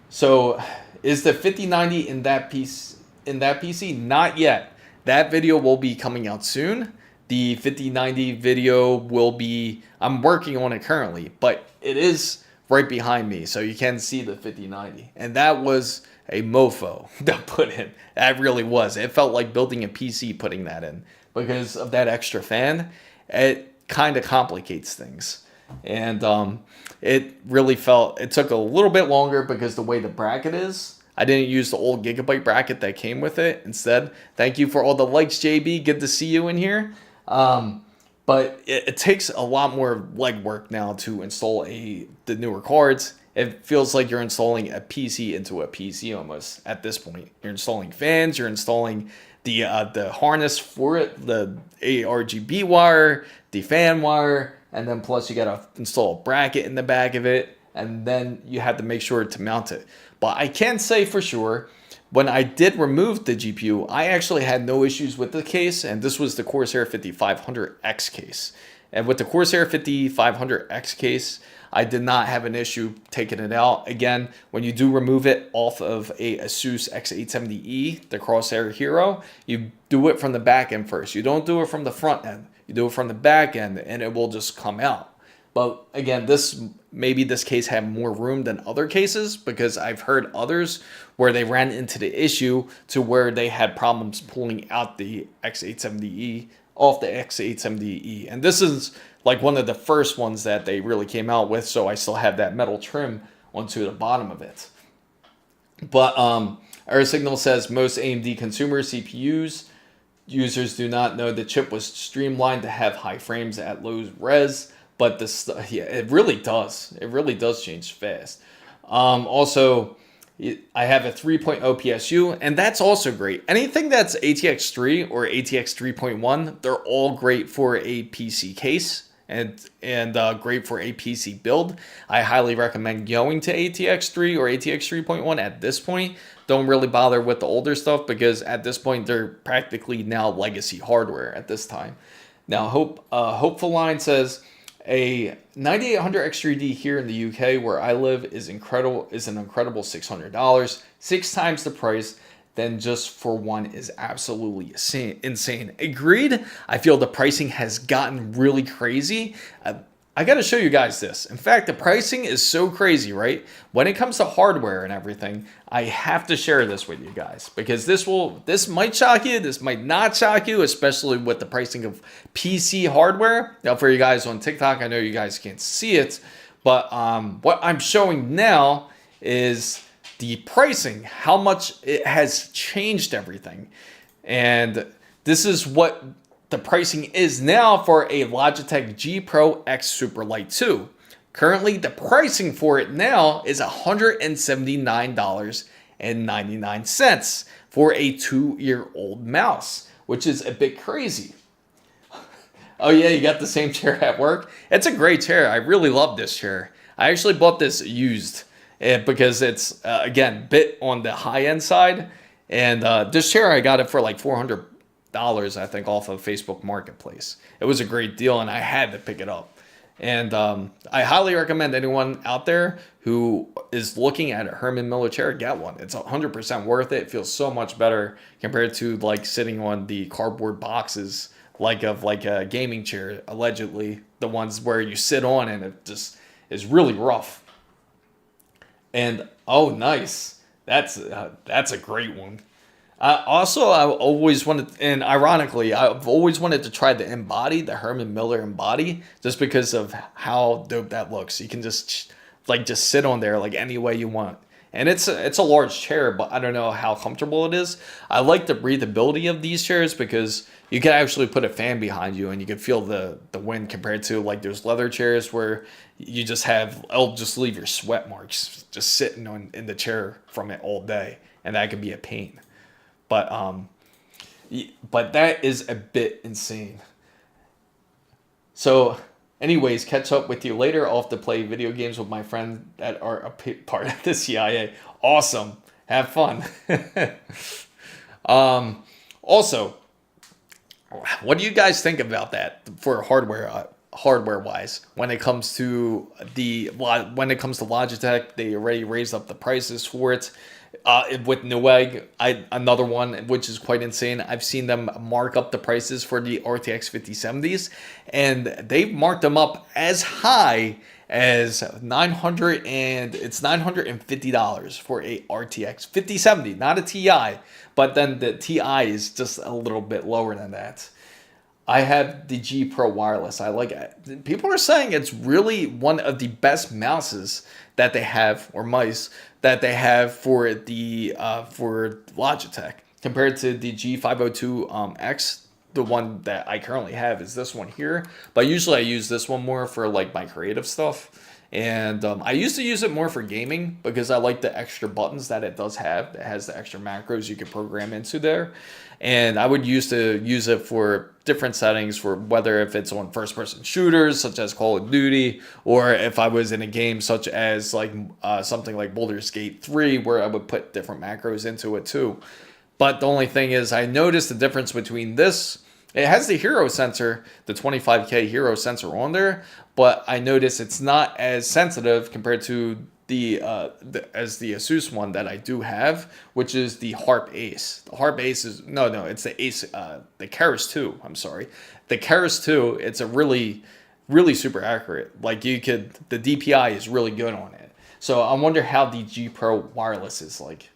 so is the 5090 in that PC? Not yet. That video will be coming out soon. The 5090 video will be, I'm working on it currently, but it is right behind me, so you can see the 5090. And that was a mofo to put in. That really was. It felt like building a PC putting that in because of that extra fan. It kind of complicates things. And it really it took a little bit longer because the way the bracket is. I didn't use the old Gigabyte bracket that came with it. Instead, thank you for all the likes, JB. Good to see you in here. But it takes a lot more legwork now to install the newer cards. It feels like you're installing a PC into a PC almost at this point. You're installing fans, you're installing the harness for it, the ARGB wire, the fan wire, and then plus you gotta install a bracket in the back of it, and then you have to make sure to mount it. But I can say for sure, when I did remove the GPU, I actually had no issues with the case, and this was the Corsair 5500X case. And with the Corsair 5500X case, I did not have an issue taking it out. Again, when you do remove it off of a ASUS X870E, the Crosshair Hero, you do it from the back end first. You don't do it from the front end. You do it from the back end, and it will just come out. But again, maybe this case had more room than other cases because I've heard others where they ran into the issue to where they had problems pulling out the X870E off the X870E. And this is like one of the first ones that they really came out with, so I still have that metal trim onto the bottom of it. But Our Signal says most AMD consumer CPUs users do not know the chip was streamlined to have high frames at low res. But yeah, it really does. It really does change fast. Also, I have a 3.0 PSU, and that's also great. Anything that's ATX 3 or ATX 3.1, they're all great for a PC case and great for a PC build. I highly recommend going to ATX 3 or ATX 3.1 at this point. Don't really bother with the older stuff because at this point, they're practically now legacy hardware at this time. Now, Hopeful Line says, a 9800 X3D here in the UK where I live is an incredible $600, 6 times the price than just for one is absolutely insane. Agreed. I feel the pricing has gotten really crazy. I got to show you guys this. In fact, the pricing is so crazy, right? When it comes to hardware and everything, I have to share this with you guys because this might shock you, this might not shock you, especially with the pricing of PC hardware. Now, for you guys on TikTok, I know you guys can't see it, but what I'm showing now is the pricing, how much it has changed everything. And this is what the pricing is now for a Logitech G Pro X Superlight 2. Currently, the pricing for it now is $179.99 for a 2-year-old mouse, which is a bit crazy. Oh yeah, you got the same chair at work? It's a great chair. I really love this chair. I actually bought this used because it's, again, bit on the high-end side. And this chair, I got it for like $400, I think, off of Facebook Marketplace. It was a great deal, and I had to pick it up. And I highly recommend anyone out there who is looking at a Herman Miller chair, get one. It's 100% worth it. It feels so much better compared to like sitting on the cardboard boxes like a gaming chair, allegedly. The ones where you sit on and it just is really rough. And oh, nice. That's a great one. Also, I always wanted, and ironically, I've always wanted to try the Embody, the Herman Miller Embody, just because of how dope that looks. You can just sit on there like any way you want. And it's a large chair, but I don't know how comfortable it is. I like the breathability of these chairs because you can actually put a fan behind you and you can feel the wind compared to like those leather chairs where you just it'll just leave your sweat marks just sitting in the chair from it all day. And that could be a pain. But that is a bit insane. So anyways, catch up with you later. I'll have to play video games with my friends that are a part of the CIA. Awesome. Have fun. Also, what do you guys think about that for hardware wise when it comes to Logitech? They already raised up the prices for it. With Newegg, another one which is quite insane. I've seen them mark up the prices for the RTX 5070s, and they've marked them up as high as $950 for a RTX 5070, not a Ti, but then the Ti is just a little bit lower than that. I have the G Pro wireless. I like it. People are saying it's really one of the best mouses that they have, or mice that they have for the for Logitech compared to the G502X. The one that I currently have is this one here, but usually I use this one more for like my creative stuff. And I used to use it more for gaming because I like the extra buttons that it does have. It has the extra macros you can program into there. And I would used to use it for different settings, for whether if it's on first-person shooters such as Call of Duty, or if I was in a game such as like something like Baldur's Gate 3, where I would put different macros into it too. But the only thing is, I noticed the difference between this. It has the hero sensor, the 25K hero sensor on there, but I noticed it's not as sensitive compared to the ASUS one that I do have, which is the Harp Ace. The Harp Ace is it's the Ace, the Keras 2. I'm sorry, the Keras 2. It's a really super accurate. Like the DPI is really good on it. So I wonder how the G Pro wireless is like.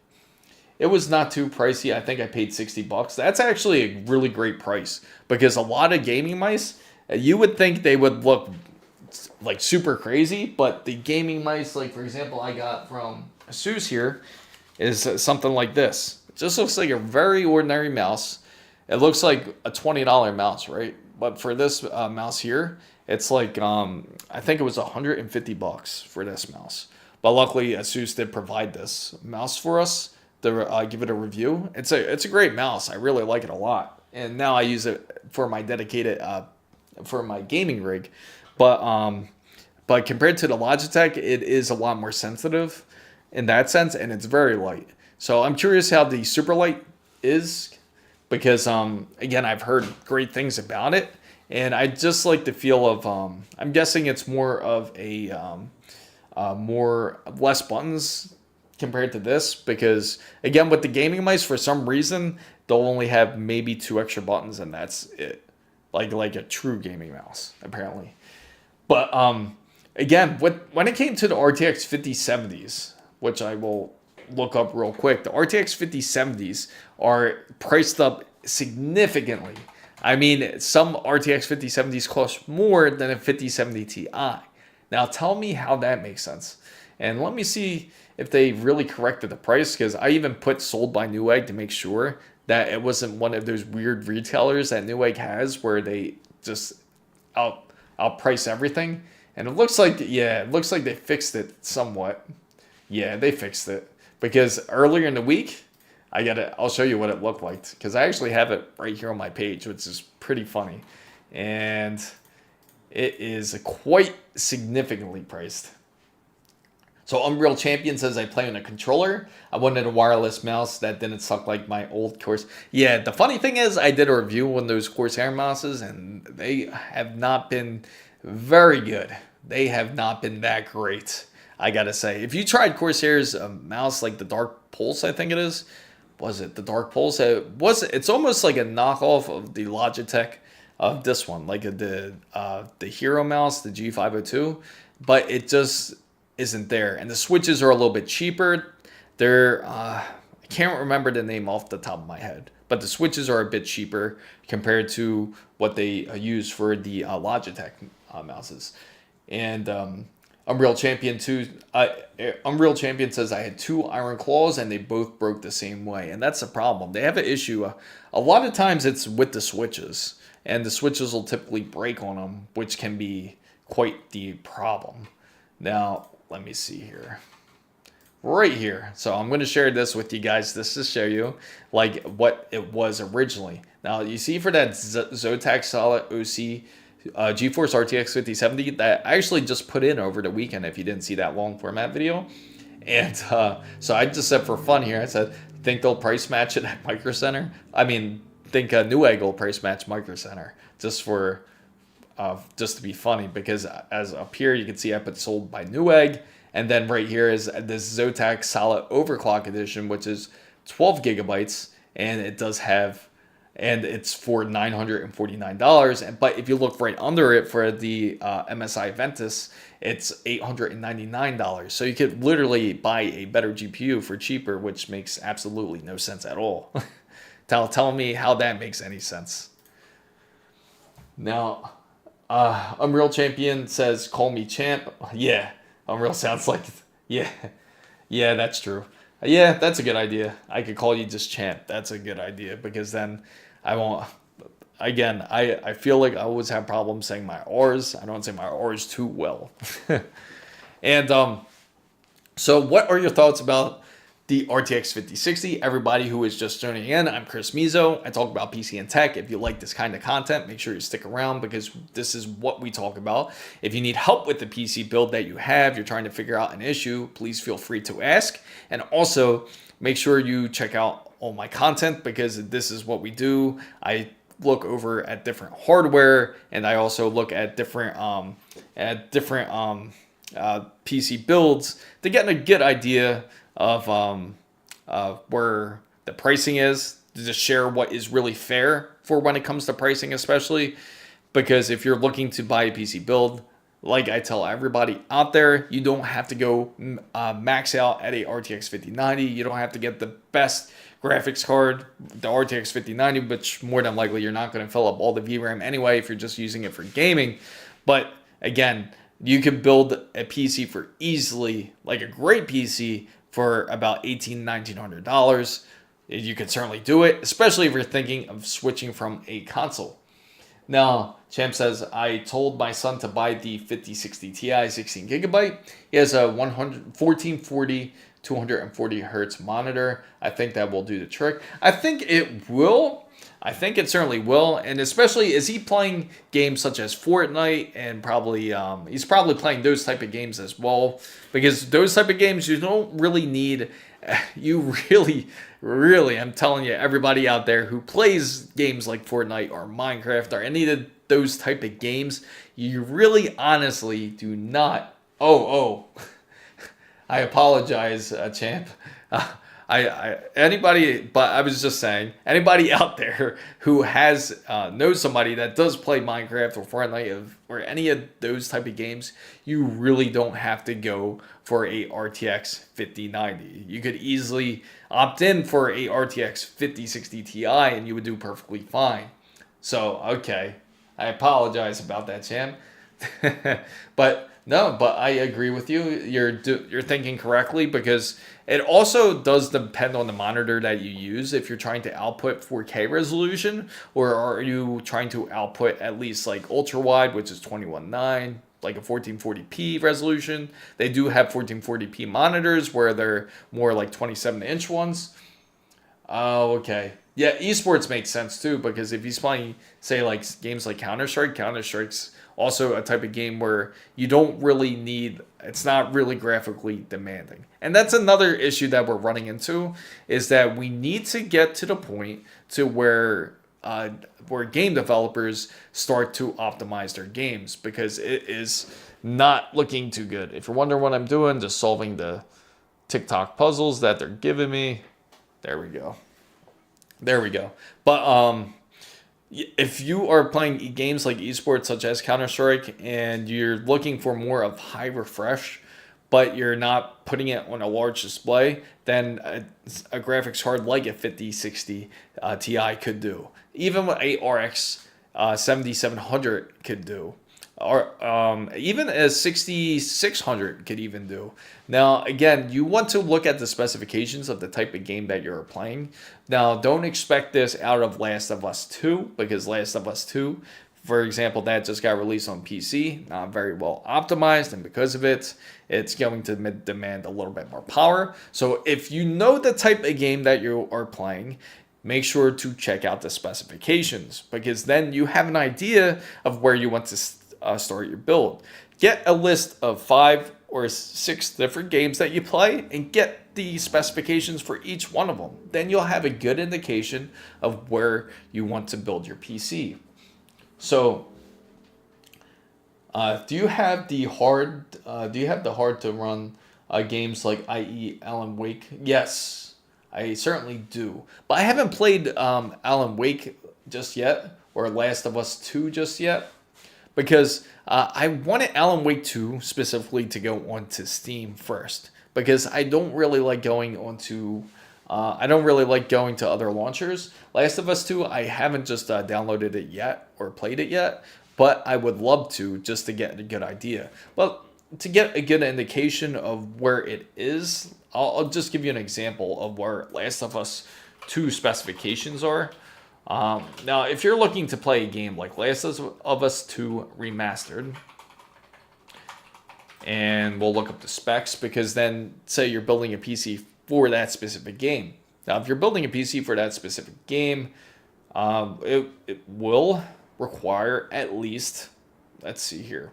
It was not too pricey. I think I paid $60. That's actually a really great price because a lot of gaming mice, you would think they would look like super crazy, but the gaming mice, like for example, I got from ASUS here, is something like this. It just looks like a very ordinary mouse. It looks like a $20 mouse, right? But for this mouse here, it's like I think it was $150 for this mouse. But luckily, ASUS did provide this mouse for us to give it a review. It's a great mouse. I really like it a lot, and now I use it for my dedicated for my gaming rig. But compared to the Logitech, it is a lot more sensitive in that sense, and it's very light. So I'm curious how the Superlight is because again, I've heard great things about it, and I just like the feel of I'm guessing it's more of a less buttons compared to this, because again with the gaming mice, for some reason they'll only have maybe 2 extra buttons and that's it, like a true gaming mouse apparently. But again, when it came to the RTX 5070s, which I will look up real quick, the RTX 5070s are priced up significantly. I mean, some RTX 5070s cost more than a 5070 Ti. Now tell me how that makes sense. And let me see if they really corrected the price, because I even put sold by Newegg to make sure that it wasn't one of those weird retailers that Newegg has where they just outprice everything. And it looks like, yeah, it looks like they fixed it somewhat. Yeah, they fixed it. Because earlier in the week, I'll show you what it looked like. Because I actually have it right here on my page, which is pretty funny. And it is quite significantly priced. So Unreal Champion says I play on a controller. I wanted a wireless mouse that didn't suck like my old Corsair. Yeah, the funny thing is I did a review on those Corsair mouses and they have not been very good. They have not been that great, I gotta say. If you tried Corsair's mouse, like the Dark Pulse, I think it is. Was it the Dark Pulse? It's almost like a knockoff of the Logitech of this one, like the Hero mouse, the G502, but it just isn't there. And the switches are a little bit cheaper. I can't remember the name off the top of my head, but the switches are a bit cheaper compared to what they use for the Logitech mouses. And Unreal Champion Unreal Champion says I had 2 Iron Claws and they both broke the same way. And that's the problem. They have an issue. A lot of times it's with the switches, and the switches will typically break on them, which can be quite the problem. Now, let me see here. Right here. So I'm going to share this with you guys. This to show you like what it was originally. Now, you see for that Zotac Solid OC GeForce RTX 5070 that I actually just put in over the weekend, if you didn't see that long format video. And so I just said for fun here, I said, think they'll price match it at Micro Center? I mean, think Newegg will price match Micro Center just for just to be funny, because as up here you can see I put sold by Newegg, and then right here is this Zotac Solid Overclock Edition, which is 12 gigabytes, and it does have, and it's for $949. But if you look right under it for the MSI Ventus, it's $899. So you could literally buy a better GPU for cheaper, which makes absolutely no sense at all. Tell me how that makes any sense. Now, Unreal Champion says, call me champ. Yeah, Unreal sounds like, yeah, that's true. Yeah, that's a good idea. I could call you just champ. That's a good idea, because then I won't, again, I feel like I always have problems saying my R's. I don't say my R's too well. And so what are your thoughts about the RTX 5060? Everybody who is just joining in, I'm Chris Mizo. I talk about PC and tech. If you like this kind of content, make sure you stick around, because this is what we talk about. If you need help with the PC build that you have, you're trying to figure out an issue, please feel free to ask. And also make sure you check out all my content, because this is what we do. I look over at different hardware, and I also look at different PC builds to get a good idea of where the pricing is, to just share what is really fair for when it comes to pricing, especially because if you're looking to buy a PC build, like I tell everybody out there, you don't have to go max out at a RTX 5090. You don't have to get the best graphics card, the RTX 5090, which more than likely you're not going to fill up all the VRAM anyway if you're just using it for gaming. But again, you can build a PC for easily, like a great PC, for about $1,800–$1,900. You can certainly do it, especially if you're thinking of switching from a console. Now, Champ says, I told my son to buy the 5060 Ti 16 gigabyte. He has a 1440 240 hertz monitor. I think that will do the trick. I think it will. I think it certainly will, and especially is he playing games such as Fortnite, and probably he's probably playing those type of games as well, because those type of games you don't really need. You really, I'm telling you, everybody out there who plays games like Fortnite or Minecraft or any of those type of games, you really honestly do not. Oh, I apologize, champ. Anybody, but I was just saying, anybody out there who has knows somebody that does play Minecraft or Fortnite or any of those type of games, you really don't have to go for a RTX 5090. You could easily opt in for a RTX 5060 Ti and you would do perfectly fine. So, okay, I apologize about that, Sam. But no, but I agree with you. You're thinking correctly, because it also does depend on the monitor that you use. If you're trying to output 4K resolution, or are you trying to output at least like ultra-wide, which is 21.9, like a 1440p resolution. They do have 1440p monitors where they're more like 27-inch ones. Oh, okay. Yeah, esports makes sense too, because if he's playing, say, like games like Counter-Strike's also a type of game where you don't really need, it's not really graphically demanding. And that's another issue that we're running into, is that we need to get to the point to where game developers start to optimize their games, because it is not looking too good. If you're wondering what I'm doing, just solving the TikTok puzzles that they're giving me. There we go. There we go. But if you are playing games like esports such as Counter-Strike and you're looking for more of high refresh, but you're not putting it on a large display, then a graphics card like a 5060 Ti could do. Even what a RX 7700 could do. Or even a 6600 could even do. Now, again, you want to look at the specifications of the type of game that you're playing. Now, don't expect this out of Last of Us 2, because Last of Us 2, for example, that just got released on PC, not very well optimized, and because of it, it's going to demand a little bit more power. So if you know the type of game that you are playing, make sure to check out the specifications, because then you have an idea of where you want to start your build. Get a list of 5 or 6 different games that you play and get the specifications for each one of them. Then you'll have a good indication of where you want to build your PC. So, do you have the hard to run games like, i.e., Alan Wake? Yes, I certainly do. But I haven't played Alan Wake just yet, or Last of Us 2 just yet, because I wanted Alan Wake 2 specifically to go onto Steam first, because I don't really like going to other launchers. Last of Us 2, I haven't just downloaded it yet or played it yet, but I would love to, just to get a good idea. Well, to get a good indication of where it is, I'll just give you an example of where Last of Us 2 specifications are. Now, if you're looking to play a game like Last of Us 2 Remastered, and we'll look up the specs, because then say you're building a PC for that specific game. Now, if you're building a PC for that specific game, it will require at least, let's see here.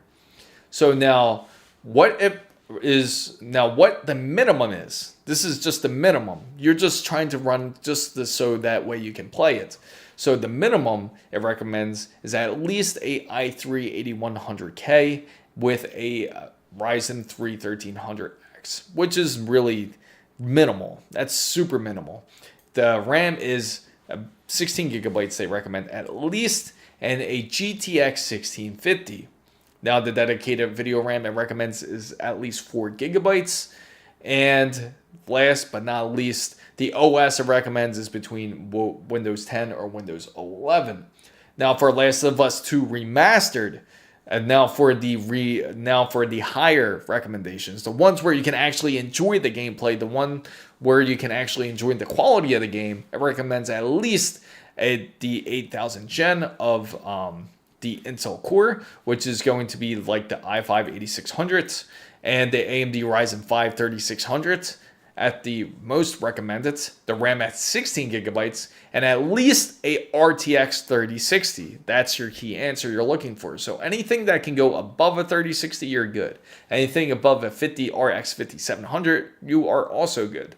So now, what the minimum is. This is just the minimum. You're just trying to run just so that way you can play it. So the minimum it recommends is at least a i3 8100K with a Ryzen 3 1300X, which is really minimal. That's super minimal. The RAM is 16 gigabytes they recommend at least, and a GTX 1650. Now, the dedicated video RAM it recommends is at least 4 gigabytes. And last but not least, the OS it recommends is between Windows 10 or Windows 11. Now, for Last of Us 2 Remastered, and now for the higher recommendations, the ones where you can actually enjoy the gameplay, the one where you can actually enjoy the quality of the game, it recommends at least the 8000 gen of the Intel Core, which is going to be like the i5 8600 and the AMD Ryzen 5 3600 at the most recommended, the RAM at 16 gigabytes, and at least a RTX 3060. That's your key answer you're looking for. So anything that can go above a 3060, you're good. Anything above a 50 RX 5700, you are also good.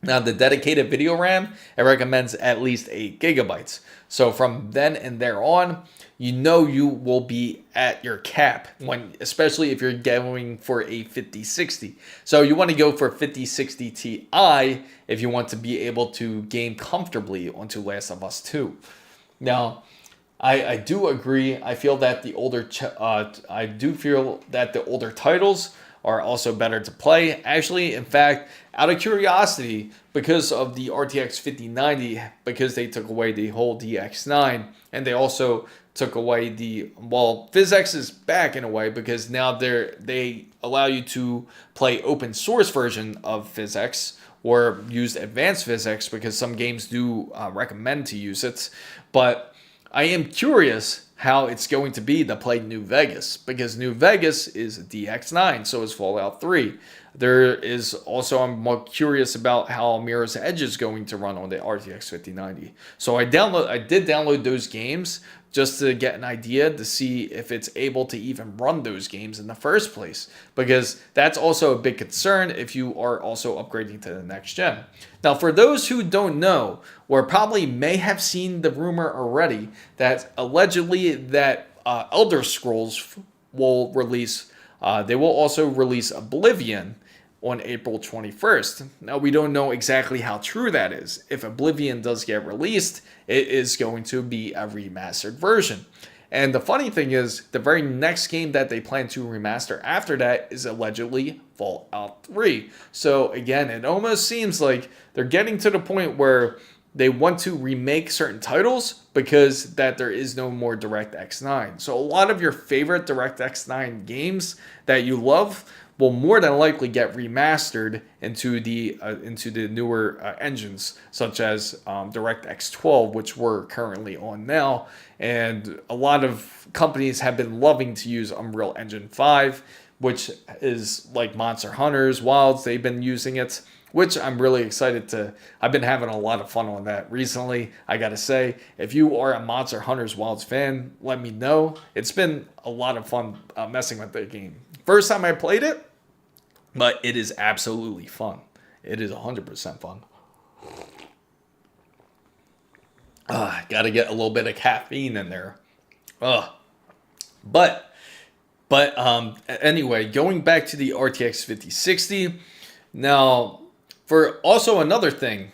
Now, the dedicated video RAM, it recommends at least 8 gigabytes. So from then and there on, you know you will be at your cap, when, especially if you're going for a 5060. So you want to go for 5060 Ti if you want to be able to game comfortably onto Last of Us 2. Now, I do agree. I feel that the older titles are also better to play. Actually, in fact, out of curiosity, because of the RTX 5090, because they took away the whole DX9, and they also took away the, well, PhysX is back in a way, because now they allow you to play open source version of PhysX or use advanced PhysX, because some games do recommend to use it. But I am curious how it's going to be to play New Vegas, because New Vegas is DX9, so is Fallout 3. There is also, I'm more curious about how Mirror's Edge is going to run on the RTX 5090. So I did download those games just to get an idea to see if it's able to even run those games in the first place, because that's also a big concern if you are also upgrading to the next gen. Now, for those who don't know, or probably may have seen the rumor already, that allegedly that Elder Scrolls will release, they will also release Oblivion on April 21st. Now, we don't know exactly how true that is. If Oblivion does get released, it is going to be a remastered version. And the funny thing is, the very next game that they plan to remaster after that is allegedly Fallout 3. So again, it almost seems like they're getting to the point where they want to remake certain titles because that there is no more DirectX 9. So a lot of your favorite DirectX 9 games that you love will more than likely get remastered into the newer engines, such as DirectX 12, which we're currently on now. And a lot of companies have been loving to use Unreal Engine 5, which is like Monster Hunters, Wilds. They've been using it, which I'm really excited to. I've been having a lot of fun on that recently. I gotta say, if you are a Monster Hunters Wilds fan, let me know. It's been a lot of fun messing with the game. First time I played it, but it is absolutely fun. It is 100% fun. Gotta get a little bit of caffeine in there. But anyway, going back to the RTX 5060. Now, for also another thing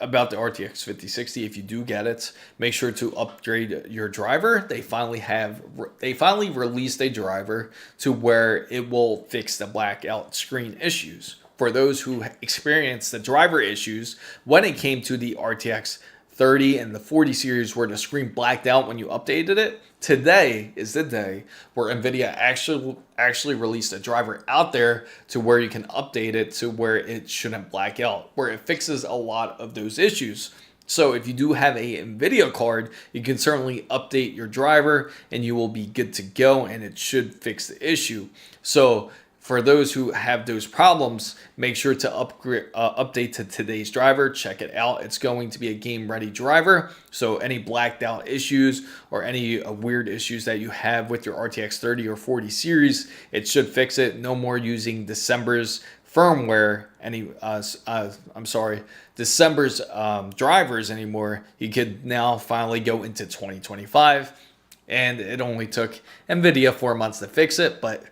about the RTX 5060, if you do get it, make sure to upgrade your driver. They finally released a driver to where it will fix the blackout screen issues. For those who experienced the driver issues when it came to the RTX 30 and the 40 series where the screen blacked out when you updated it, today is the day where Nvidia actually released a driver out there to where you can update it to where it shouldn't black out, where it fixes a lot of those issues. So if you do have a Nvidia card, you can certainly update your driver and you will be good to go, and it should fix the issue. So for those who have those problems, make sure to update to today's driver. Check it out. It's going to be a game-ready driver. So any blacked out issues or any weird issues that you have with your RTX 30 or 40 series, it should fix it. No more using December's firmware, December's drivers anymore. You could now finally go into 2025. And it only took Nvidia 4 months to fix it, but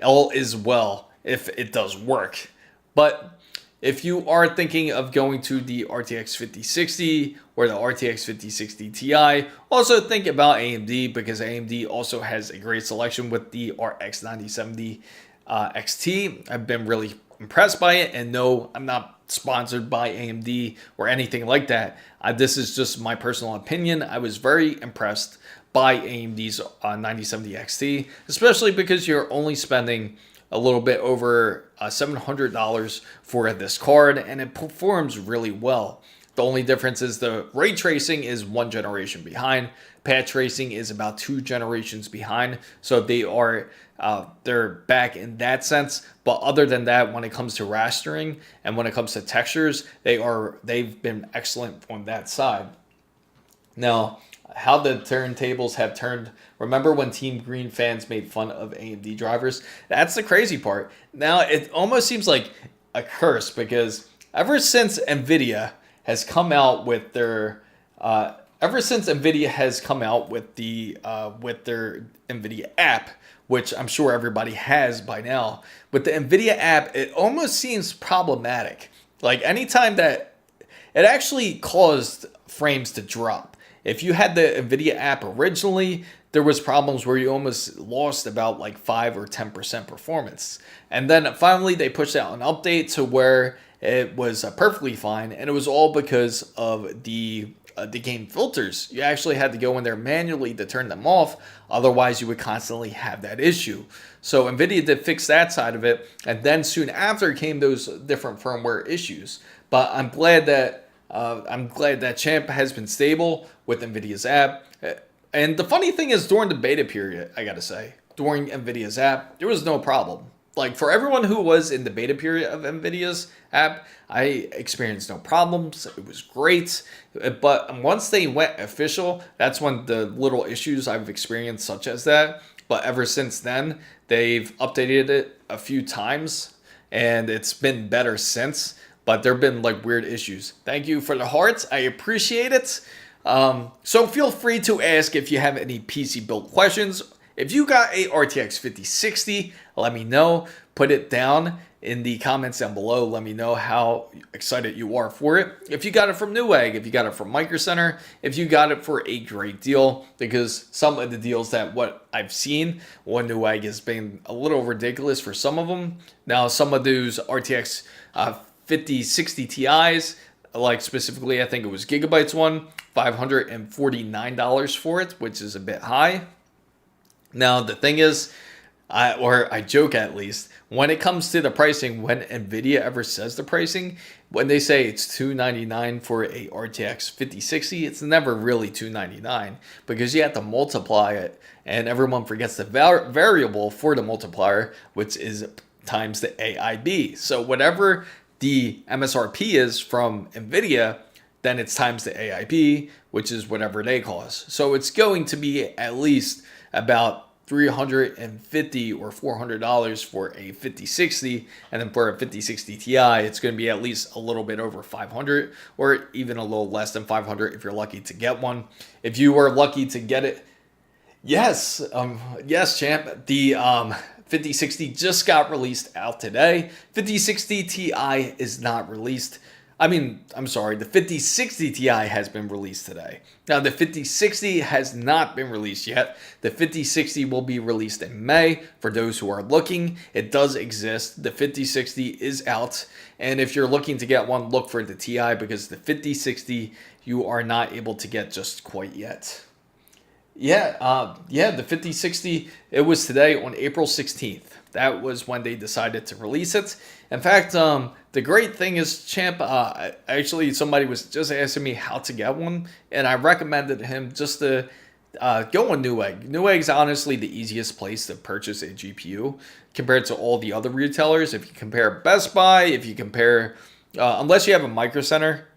all is well if it does work. But if you are thinking of going to the RTX 5060 or the RTX 5060 Ti, also think about AMD, because AMD also has a great selection with the RX 9070 XT. I've been really impressed by it, and no, I'm not sponsored by AMD or anything like that. This is just my personal opinion. I was very impressed by AMD's 9070 XT, especially because you're only spending a little bit over $700 for this card, and it performs really well. The only difference is the ray tracing is 1 generation behind. Path tracing is about 2 generations behind. So they're back in that sense. But other than that, when it comes to rastering and when it comes to textures, they've been excellent on that side. Now, how the turntables have turned. Remember when Team Green fans made fun of AMD drivers? That's the crazy part. Now it almost seems like a curse, because ever since Nvidia has come out with their ever since Nvidia has come out with with their Nvidia app, which I'm sure everybody has by now, with the Nvidia app, it almost seems problematic. Like anytime that it actually caused frames to drop. If you had the Nvidia app originally, there was problems where you almost lost about like 5 or 10% performance. And then finally they pushed out an update to where it was perfectly fine, and it was all because of the game filters. You actually had to go in there manually to turn them off, otherwise you would constantly have that issue. So Nvidia did fix that side of it, and then soon after came those different firmware issues. But I'm glad that Champ has been stable with Nvidia's app. And the funny thing is, during the beta period, I gotta say, during Nvidia's app, there was no problem. Like, for everyone who was in the beta period of Nvidia's app, I experienced no problems. It was great. But once they went official, that's when the little issues I've experienced, such as that. But ever since then, they've updated it a few times, and it's been better since. But there have been like weird issues. Thank you for the hearts. I appreciate it. So feel free to ask if you have any PC build questions. If you got a RTX 5060, let me know. Put it down in the comments down below. Let me know how excited you are for it. If you got it from Newegg, if you got it from Micro Center, if you got it for a great deal, because some of the deals that what I've seen on Newegg has been a little ridiculous for some of them. Now, some of those RTX 5060 Ti's, like specifically, I think it was Gigabyte's one, $549 for it, which is a bit high. Now, the thing is, I joke at least, when it comes to the pricing, when Nvidia ever says the pricing, when they say it's $299 for a RTX 5060, it's never really $299 because you have to multiply it, and everyone forgets the variable for the multiplier, which is times the AIB. So whatever the MSRP is from Nvidia, then it's times the AIB, which is whatever they cost. So it's going to be at least about $350 or $400 for a 5060, and then for a 5060 Ti, it's going to be at least a little bit over $500, or even a little less than $500 if you're lucky to get one. If you are lucky to get it, yes, champ. The 5060 just got released out today. 5060 Ti is not released. I'm sorry, the 5060 Ti has been released today. Now, the 5060 has not been released yet. The 5060 will be released in May. For those who are looking, it does exist. The 5060 is out. And if you're looking to get one, look for the Ti, because the 5060 you are not able to get just quite yet. The 5060, it was today on April 16th. That was when they decided to release it. In fact, the great thing is, Champ, actually somebody was just asking me how to get one, and I recommended him just to go on Newegg. Newegg's honestly the easiest place to purchase a GPU compared to all the other retailers. If you compare Best Buy, if you compare, unless you have a Micro Center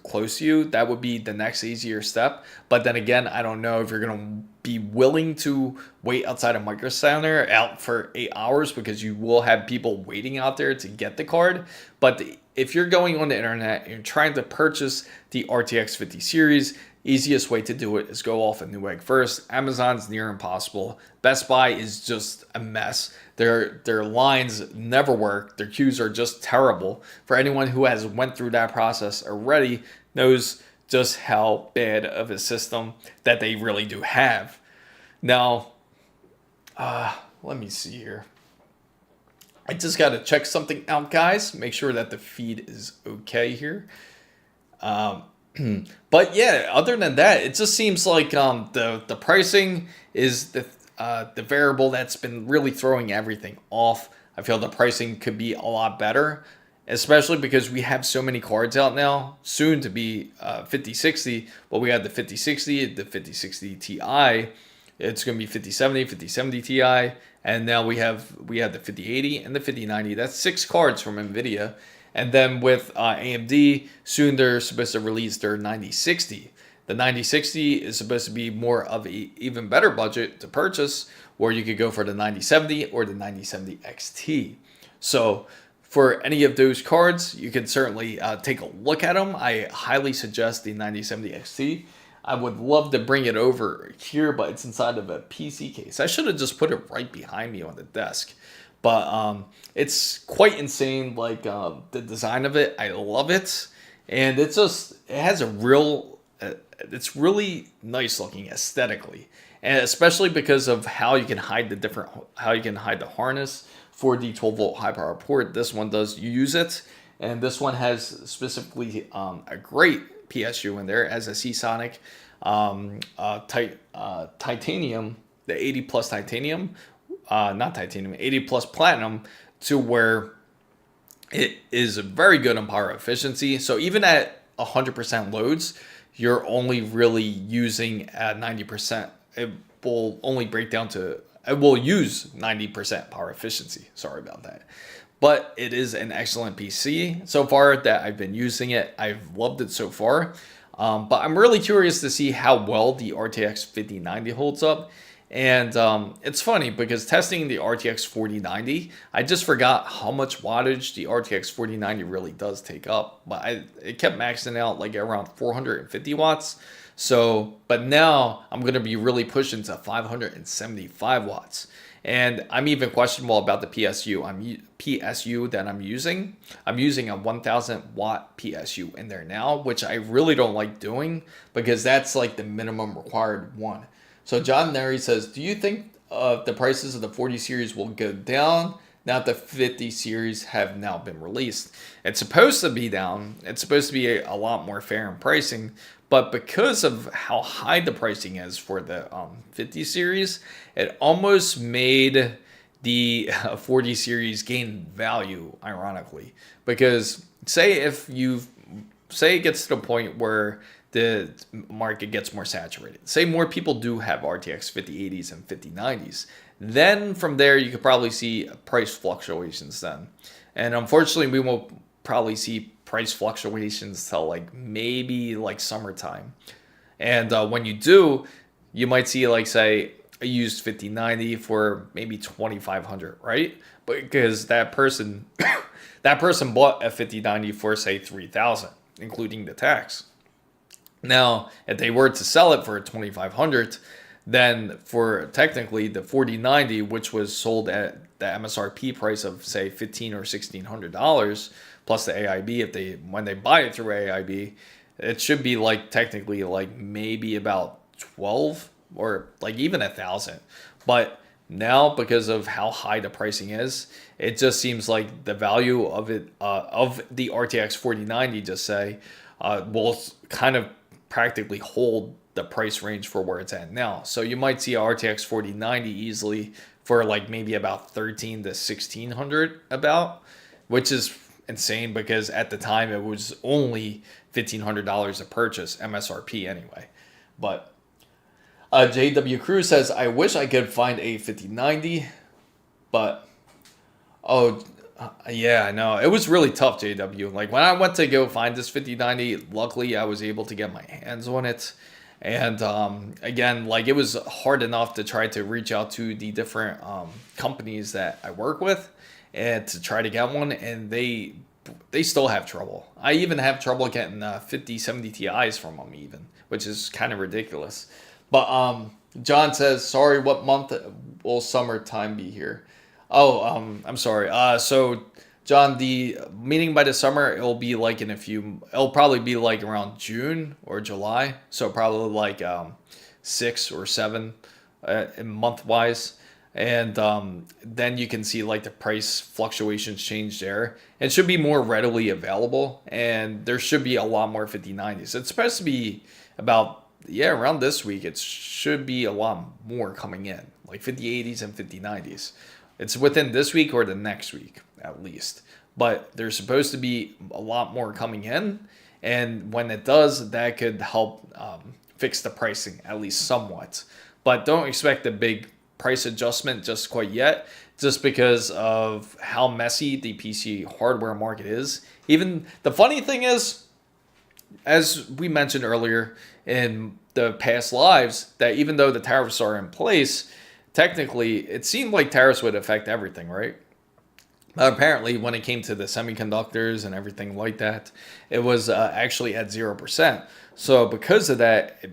close to you, that would be the next easier step. But then again, I don't know if you're going to be willing to wait outside a Micro Center out for 8 hours, because you will have people waiting out there to get the card. But if you're going on the internet and you're trying to purchase the RTX 50 series, easiest way to do it is go off of Newegg first. Amazon's near impossible. Best Buy is just a mess. Their lines never work. Their queues are just terrible. For anyone who has went through that process already knows just how bad of a system that they really do have. Now, let me see here. I just got to check something out, guys. Make sure that the feed is okay here. But yeah, other than that, it just seems like the pricing is the variable that's been really throwing everything off. I feel the pricing could be a lot better, especially because we have so many cards out now, soon to be 5060, but we had the 5060, the 5060 Ti, it's going to be 5070, 5070 Ti, and now we have the 5080 and the 5090. That's 6 cards from Nvidia. And then with AMD, soon they're supposed to release their 9060. The 9060 is supposed to be more of an even better budget to purchase, or you could go for the 9070 or the 9070 XT. So for any of those cards, you can certainly take a look at them. I highly suggest the 9070 XT. I would love to bring it over here, but it's inside of a PC case. I should have just put it right behind me on the desk. But it's quite insane, like the design of it. I love it. And it has a real, it's really nice looking aesthetically. And especially because of how you can hide the harness for the 12 volt high power port. This one does use it. And this one has specifically a great PSU in there. It has a Seasonic titanium, the 80 plus titanium, not titanium, 80 plus platinum, to where it is very good on power efficiency. So even at 100% loads, you're only really using at 90%. It will only break down to, it will use 90% power efficiency. Sorry about that. But it is an excellent PC so far that I've been using it. I've loved it so far. But I'm really curious to see how well the RTX 5090 holds up. And it's funny because testing the RTX 4090, I just forgot how much wattage the RTX 4090 really does take up. But it kept maxing out like around 450 watts. So, but now I'm going to be really pushing to 575 watts. And I'm even questionable about the PSU that I'm using. I'm using a 1000 watt PSU in there now, which I really don't like doing because that's like the minimum required one. So John Neri says, do you think the prices of the 40 series will go down now that the 50 series have now been released? It's supposed to be down. It's supposed to be a lot more fair in pricing. But because of how high the pricing is for the 50 series, it almost made the 40 series gain value, ironically. Because say it gets to the point where the market gets more saturated. Say more people do have RTX 5080s and 5090s. Then from there, you could probably see price fluctuations then. And unfortunately, we won't probably see price fluctuations till like maybe like summertime. And when you do, you might see like say a used 5090 for maybe 2,500, right? Because that person bought a 5090 for say 3,000, including the tax. Now, if they were to sell it for 2,500, then for technically the 4090, which was sold at the MSRP price of say $1,500 or $1,600 plus the AIB, when they buy it through AIB, it should be like technically like maybe about 12 or like even 1,000. But now because of how high the pricing is, it just seems like the value of it of the RTX 4090 just say will kind of practically hold the price range for where it's at now. So you might see a RTX 4090 easily for like maybe about 1,300 to 1,600 about, which is insane because at the time it was only $1,500 a purchase, MSRP anyway. But JW Cruz says, I wish I could find a 5090, but yeah, I know. It was really tough, JW. Like when I went to go find this 5090, luckily I was able to get my hands on it. And again, like it was hard enough to try to reach out to the different companies that I work with and to try to get one, and they still have trouble. I even have trouble getting 5070 Ti's from them even, which is kind of ridiculous. But John says, sorry, what month will summertime be here? I'm sorry. So John, the meeting by the summer, it'll probably be like around June or July. So probably like 6 or 7 month wise. And then you can see like the price fluctuations change there. It should be more readily available, and there should be a lot more 5090s. It's supposed to be about, around this week, it should be a lot more coming in, like 5080s and 5090s. It's within this week or the next week, at least. But there's supposed to be a lot more coming in, and when it does, that could help fix the pricing, at least somewhat. But don't expect a big price adjustment just quite yet, just because of how messy the PC hardware market is. Even the funny thing is, as we mentioned earlier in the past lives, that even though the tariffs are in place, technically it seemed like tariffs would affect everything, right? Apparently, when it came to the semiconductors and everything like that, it was actually at 0%. So because of that,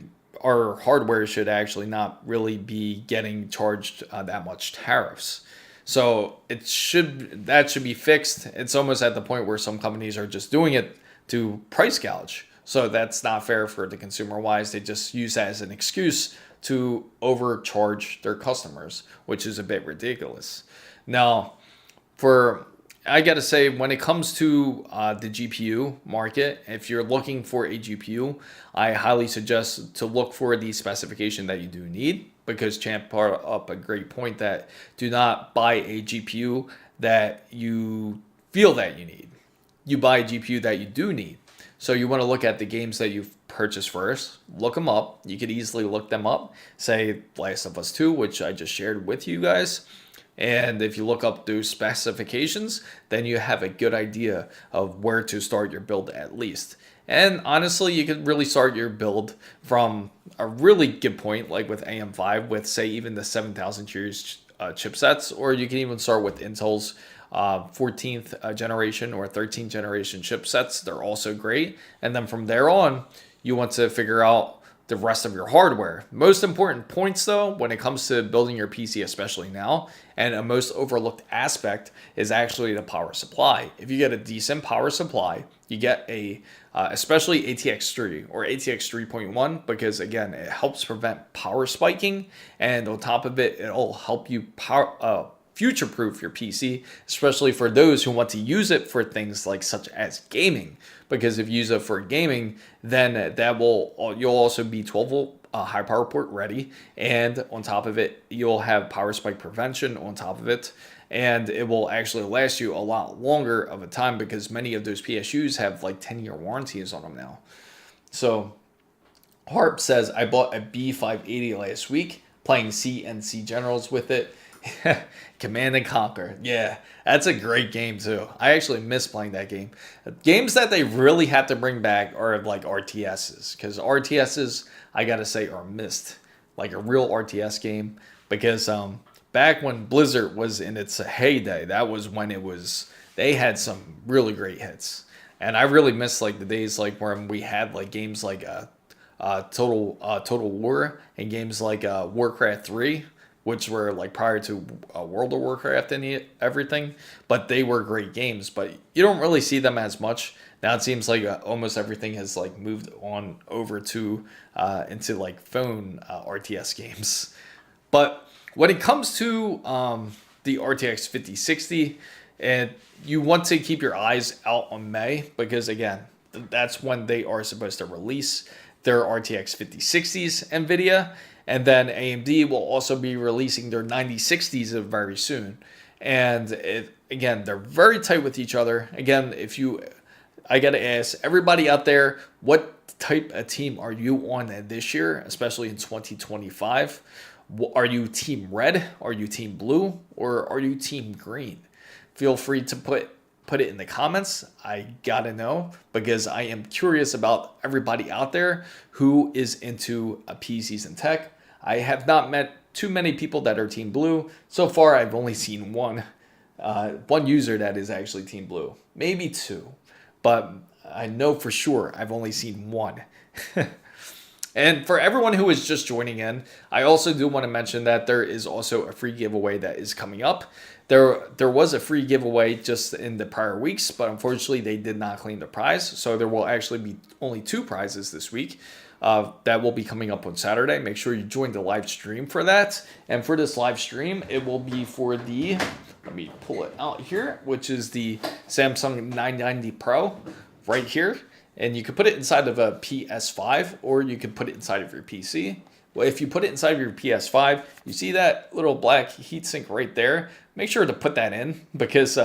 our hardware should actually not really be getting charged that much tariffs. So that should be fixed. It's almost at the point where some companies are just doing it to price gouge. So that's not fair for the consumer wise. They just use that as an excuse to overcharge their customers, which is a bit ridiculous. Now, I gotta say, when it comes to the GPU market, if you're looking for a GPU, I highly suggest to look for the specification that you do need, because Champ brought up a great point that do not buy a GPU that you feel that you need. You buy a GPU that you do need. So you want to look at the games that you've purchased first, look them up. You could easily look them up, say Last of Us 2, which I just shared with you guys. And if you look up those specifications, then you have a good idea of where to start your build at least. And honestly, you could really start your build from a really good point, like with AM5, with say even the 7000 series chipsets, or you can even start with Intel's 14th generation or 13th generation chipsets. They're also great. And then from there on, you want to figure out the rest of your hardware. Most important points though, when it comes to building your PC, especially now, and a most overlooked aspect is actually the power supply. If you get a decent power supply, you get especially ATX 3 or ATX 3.1, because again, it helps prevent power spiking, and on top of it, it'll help you future-proof your PC, especially for those who want to use it for things like such as gaming. Because if you use it for gaming, then you'll also be 12 volt high power port ready, and on top of it, you'll have power spike prevention on top of it, and it will actually last you a lot longer of a time, because many of those PSUs have like 10-year warranties on them now. So Harp says, I bought a B580 last week, playing CNC Generals with it. Command and Conquer. Yeah, that's a great game too. I actually miss playing that game. Games that they really had to bring back are like RTSs, because RTSs, I gotta say, are missed. Like a real RTS game, because back when Blizzard was in its heyday, that was when they had some really great hits. And I really miss like the days like when we had like games like Total War, and games like Warcraft 3, which were like prior to World of Warcraft and everything, but they were great games. But you don't really see them as much now. It seems like almost everything has like moved on over to into like phone RTS games. But when it comes to the RTX 5060, and you want to keep your eyes out on May, because again, that's when they are supposed to release their RTX 5060s NVIDIA. And then AMD will also be releasing their 9060s very soon. And again, they're very tight with each other. Again, I got to ask everybody out there, what type of team are you on this year, especially in 2025? Are you team red? Are you team blue? Or are you team green? Feel free to put it in the comments. I gotta know, because I am curious about everybody out there who is into PCs and tech. I have not met too many people that are team blue. So far, I've only seen one user that is actually team blue, maybe two, but I know for sure I've only seen one. And for everyone who is just joining in, I also do want to mention that there is also a free giveaway that is coming up. There was a free giveaway just in the prior weeks, but unfortunately they did not claim the prize. So there will actually be only 2 prizes this week that will be coming up on Saturday. Make sure you join the live stream for that. And for this live stream, it will be for the, let me pull it out here, which is the Samsung 990 Pro right here. And you can put it inside of a PS5, or you can put it inside of your PC. Well, if you put it inside of your PS5, you see that little black heatsink right there. Make sure to put that in, because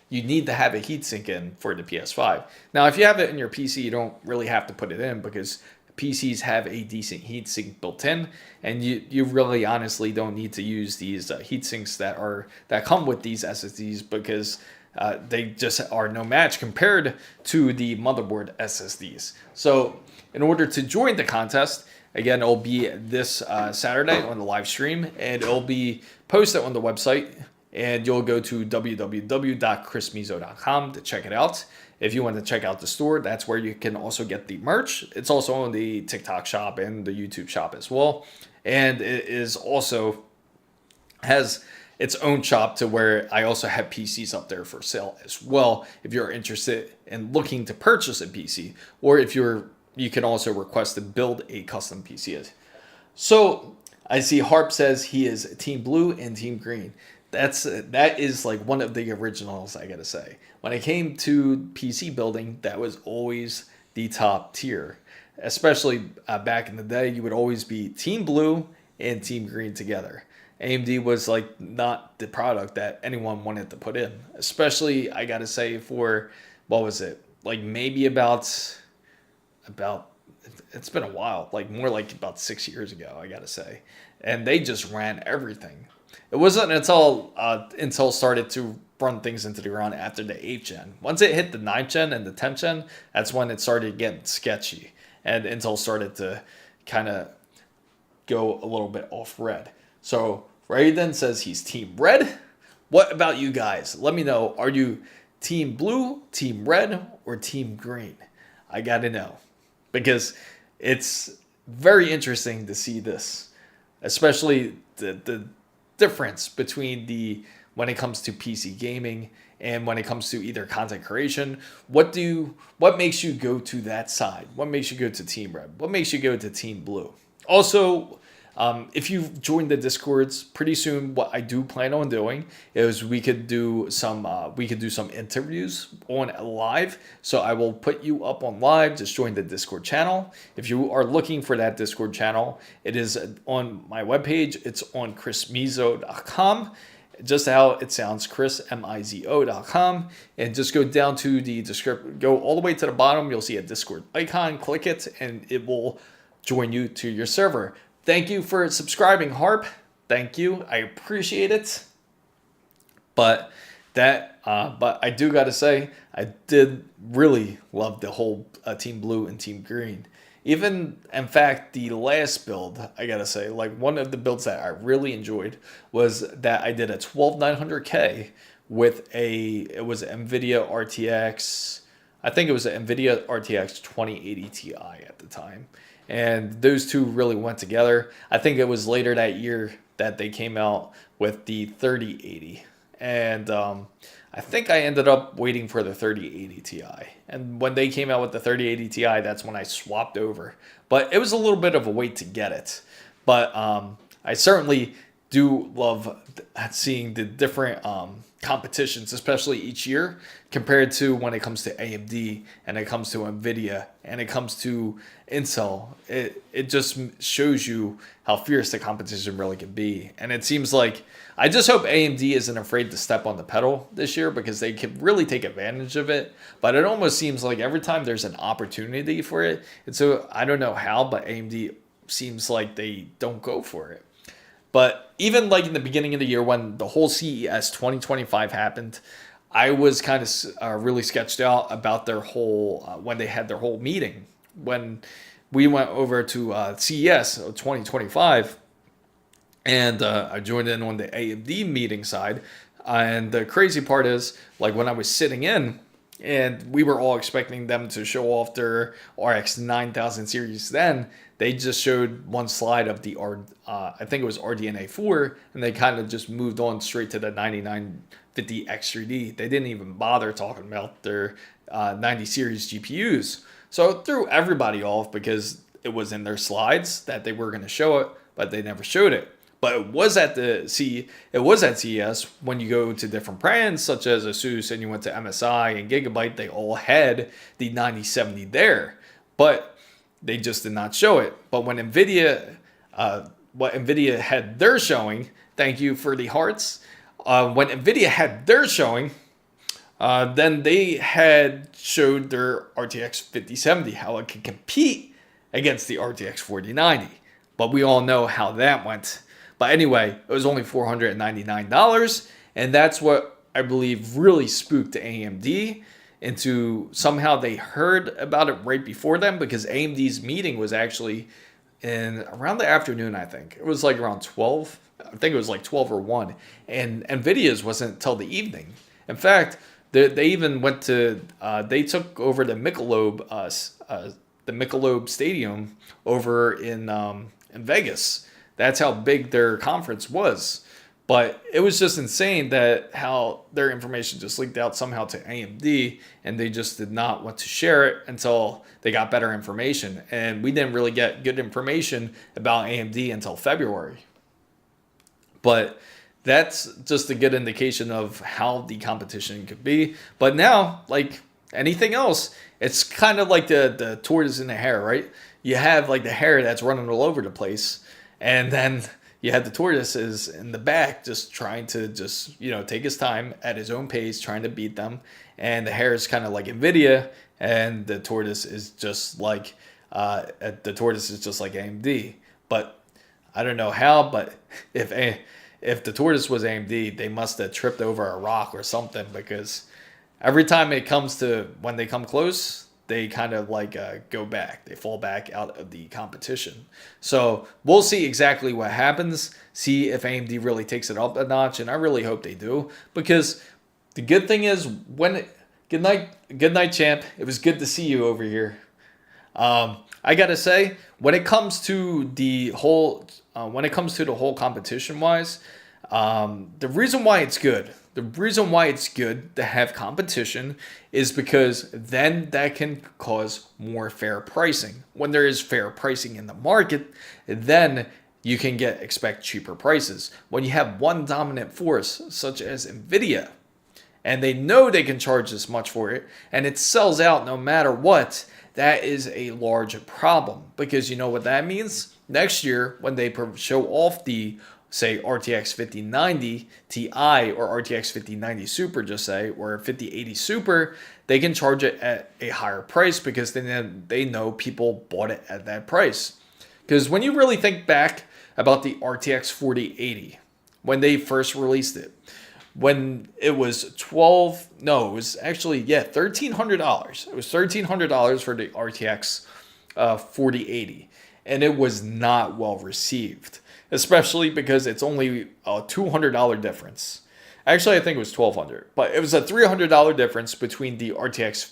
you need to have a heatsink in for the PS5. Now, if you have it in your PC, you don't really have to put it in, because PCs have a decent heatsink built in, and you really honestly don't need to use these heatsinks that come with these SSDs, because they just are no match compared to the motherboard SSDs. So in order to join the contest, again, it'll be this Saturday on the live stream, and it'll be posted on the website and you'll go to www.chrismizo.com to check it out. If you want to check out the store, that's where you can also get the merch. It's also on the TikTok shop and the YouTube shop as well. And it is also has its own shop to where I also have PCs up there for sale as well. If you're interested in looking to purchase a PC, or if you can also request to build a custom PC. So I see Harp says he is Team Blue and Team Green. That is like one of the originals, I gotta say. When it came to PC building, that was always the top tier. Especially back in the day, you would always be Team Blue and Team Green together. AMD was like not the product that anyone wanted to put in. Especially, I gotta say, for, what was it? Like maybe about, it's been a while, like more like about 6 years ago, I gotta say. And they just ran everything. It wasn't until Intel started to run things into the ground after the 8th gen. Once it hit the 9th gen and the 10th gen, that's when it started getting sketchy. And Intel started to kind of go a little bit off red. So Radeon says he's Team Red. What about you guys? Let me know. Are you Team Blue, Team Red, or Team Green? I got to know. Because it's very interesting to see this. Especially the difference between when it comes to PC gaming and when it comes to either content creation. What makes you go to that side? What makes you go to Team Red? What makes you go to Team Blue? Also, if you've joined the Discords, pretty soon what I do plan on doing is we could do some interviews on live. So I will put you up on live. Just join the Discord channel. If you are looking for that Discord channel, it is on my webpage. It's on chrismizo.com. Just how it sounds, chrismizo.com, and just go down to the description, go all the way to the bottom. You'll see a Discord icon, click it, and it will join you to your server. Thank you for subscribing, Harp. Thank you. I appreciate it. But I do gotta say, I did really love the whole Team Blue and Team Green. Even, in fact, the last build, I gotta say, like one of the builds that I really enjoyed was that I did a 12900K with it was Nvidia RTX. I think it was an Nvidia RTX 2080 Ti at the time. And those two really went together. I think it was later that year that they came out with the 3080. And I think I ended up waiting for the 3080 Ti. And when they came out with the 3080 Ti, that's when I swapped over. But it was a little bit of a wait to get it. But I certainly do love seeing the different competitions, especially each year, compared to when it comes to AMD and it comes to Nvidia and it comes to Intel. It just shows you how fierce the competition really can be. And it seems like, I just hope AMD isn't afraid to step on the pedal this year, because they can really take advantage of it. But it almost seems like every time there's an opportunity for it, and so I don't know how, but AMD seems like they don't go for it. But even like in the beginning of the year when the whole CES 2025 happened, I was kind of really sketched out about their whole, when they had their whole meeting. When we went over to CES 2025, and I joined in on the AMD meeting side. And the crazy part is, like when I was sitting in, and we were all expecting them to show off their RX 9000 series then, they just showed one slide of the I think it was RDNA 4, and they kind of just moved on straight to the 9950 X3D. They didn't even bother talking about their 90 series GPUs. So it threw everybody off, because it was in their slides that they were going to show it, but they never showed it. But it was at CES when you go to different brands such as ASUS and you went to MSI and Gigabyte, they all had the 9070 there, but they just did not show it. But when Nvidia had their showing, thank you for the hearts. When Nvidia had their showing, then they had showed their RTX 5070, how it could compete against the RTX 4090. But we all know how that went. But anyway, it was only $499, and that's what I believe really spooked AMD into somehow they heard about it right before them, because AMD's meeting was actually in around the afternoon, I think. It was like around 12 I think it was like 12 or 1, and Nvidia's wasn't until the evening. In fact, they even went to they took over the Michelob Stadium over in Vegas. That's how big their conference was. But it was just insane that how their information just leaked out somehow to AMD, and they just did not want to share it until they got better information. And we didn't really get good information about AMD until February. But that's just a good indication of how the competition could be. But now, like anything else, it's kind of like the tortoise and the hare, right? You have like the hare that's running all over the place, and then you had the tortoises in the back just trying to take his time at his own pace, trying to beat them. And the hare is kind of like Nvidia, and the tortoise is just like AMD. But I don't know how, but if the tortoise was AMD, they must have tripped over a rock or something, because every time it comes to when they come close, they kind of like go back. They fall back out of the competition. So we'll see exactly what happens. See if AMD really takes it up a notch, and I really hope they do, because the good thing is good night, champ. It was good to see you over here. I gotta say, when it comes to the whole competition wise, the reason why it's good to have competition is because then that can cause more fair pricing. When there is fair pricing in the market, then you can expect cheaper prices. When you have one dominant force, such as Nvidia, and they know they can charge this much for it, and it sells out no matter what, that is a large problem. Because you know what that means? Next year, when they show off the, say, RTX 5090 Ti or RTX 5090 Super, just say, or 5080 Super, they can charge it at a higher price because they know people bought it at that price. Because when you really think back about the RTX 4080, when they first released it, when it was $1,300. It was $1,300 for the RTX 4080, and it was not well received, especially because it's only a $200 difference. Actually, I think it was $1,200, but it was a $300 difference between the RTX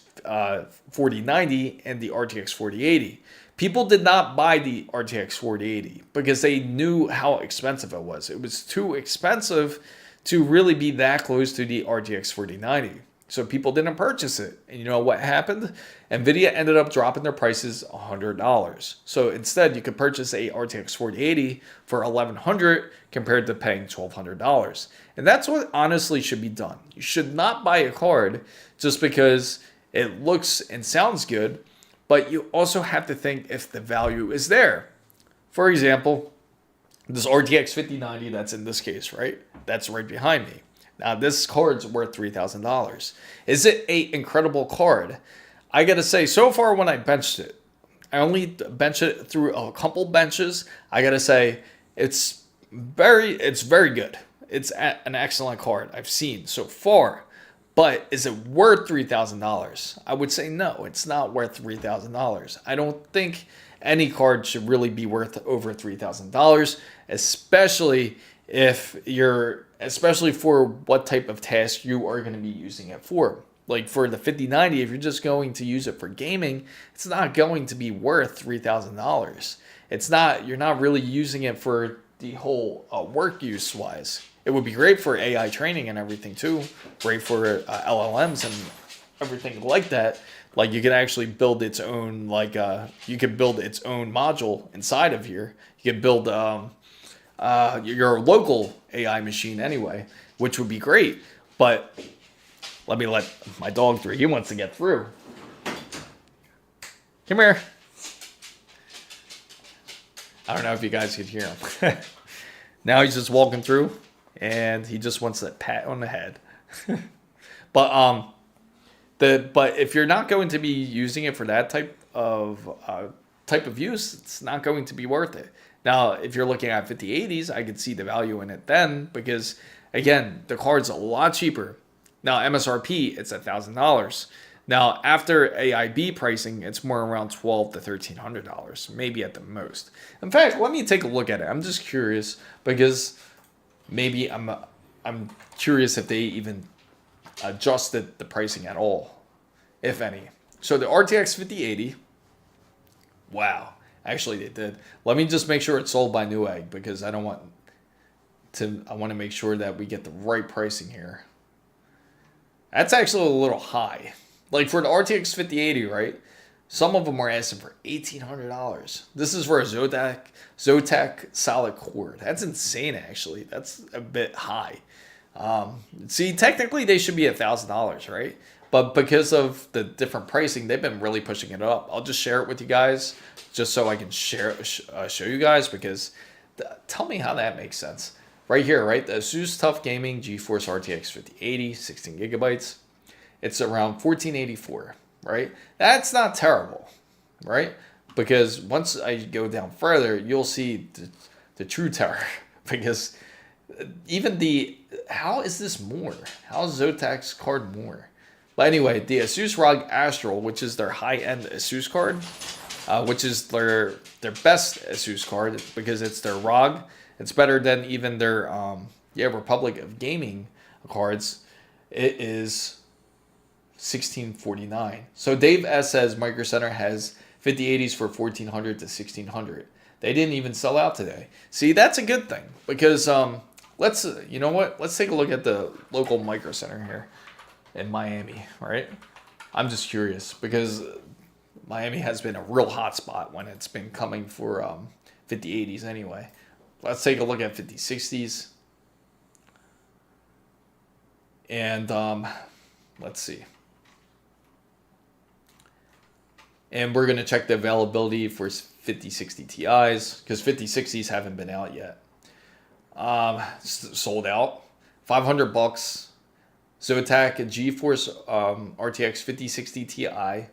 4090 and the RTX 4080. People did not buy the RTX 4080 because they knew how expensive it was. It was too expensive to really be that close to the RTX 4090. So people didn't purchase it. And you know what happened? Nvidia ended up dropping their prices $100. So instead, you could purchase a RTX 4080 for $1,100 compared to paying $1,200. And that's what honestly should be done. You should not buy a card just because it looks and sounds good, but you also have to think if the value is there. For example, this RTX 5090 that's in this case, right? That's right behind me. Now, this card's worth $3,000. Is it an incredible card? I gotta say, so far when I benched it, I only benched it through a couple benches. I gotta say, it's very good. It's an excellent card I've seen so far. But is it worth $3,000? I would say no, it's not worth $3,000. I don't think any card should really be worth over $3,000, especially for what type of task you are going to be using it for. Like for the 5090, if you're just going to use it for gaming, it's not going to be worth $3,000. You're not really using it for the whole work use wise. It would be great for AI training and everything too. Great for LLMs and everything like that. Like you can actually build its own, you could build its own module inside of here. You could build your local AI machine anyway, which would be great. But let me let my dog through. He wants to get through. Come here. I don't know if you guys could hear him. Now he's just walking through, and he just wants that pat on the head. But if you're not going to be using it for that type of use, it's not going to be worth it. Now, if you're looking at 5080s, I could see the value in it then because, again, the card's a lot cheaper. Now, MSRP, it's $1,000. Now, after AIB pricing, it's more around $1,200 to $1,300, maybe at the most. In fact, let me take a look at it. I'm just curious because maybe I'm curious if they even adjusted the pricing at all, if any. So the RTX 5080, wow, actually they did. Let me just make sure it's sold by Newegg because I want to make sure that we get the right pricing here. That's actually a little high. Like for the RTX 5080, right? Some of them are asking for $1,800. This is for a Zotac solid core. That's insane, actually. That's a bit high. See, technically they should be $1,000, right? But because of the different pricing, they've been really pushing it up. I'll just share it with you guys, just so I can show you guys. Because tell me how that makes sense. Right here, right? The ASUS TUF Gaming GeForce RTX 5080, 16 gigabytes. It's around $1,484. Right? That's not terrible, right? Because once I go down further, you'll see the true terror. Because even how is this more? How is Zotac's card more? But anyway, the ASUS ROG Astral, which is their high-end ASUS card, which is their best ASUS card because it's their ROG. It's better than even their Republic of Gaming cards. It is $1,649. So Dave S says Micro Center has 5080s for $1,400 to $1,600. They didn't even sell out today. See, that's a good thing because you know what? Let's take a look at the local Micro Center here in Miami, right? I'm just curious because Miami has been a real hot spot when it's been coming for 5080s anyway. Let's take a look at 5060s. And let's see. And we're going to check the availability for 5060 Ti's because 5060s haven't been out yet. Sold out. $500. Zotac GeForce RTX 5060 Ti. $500.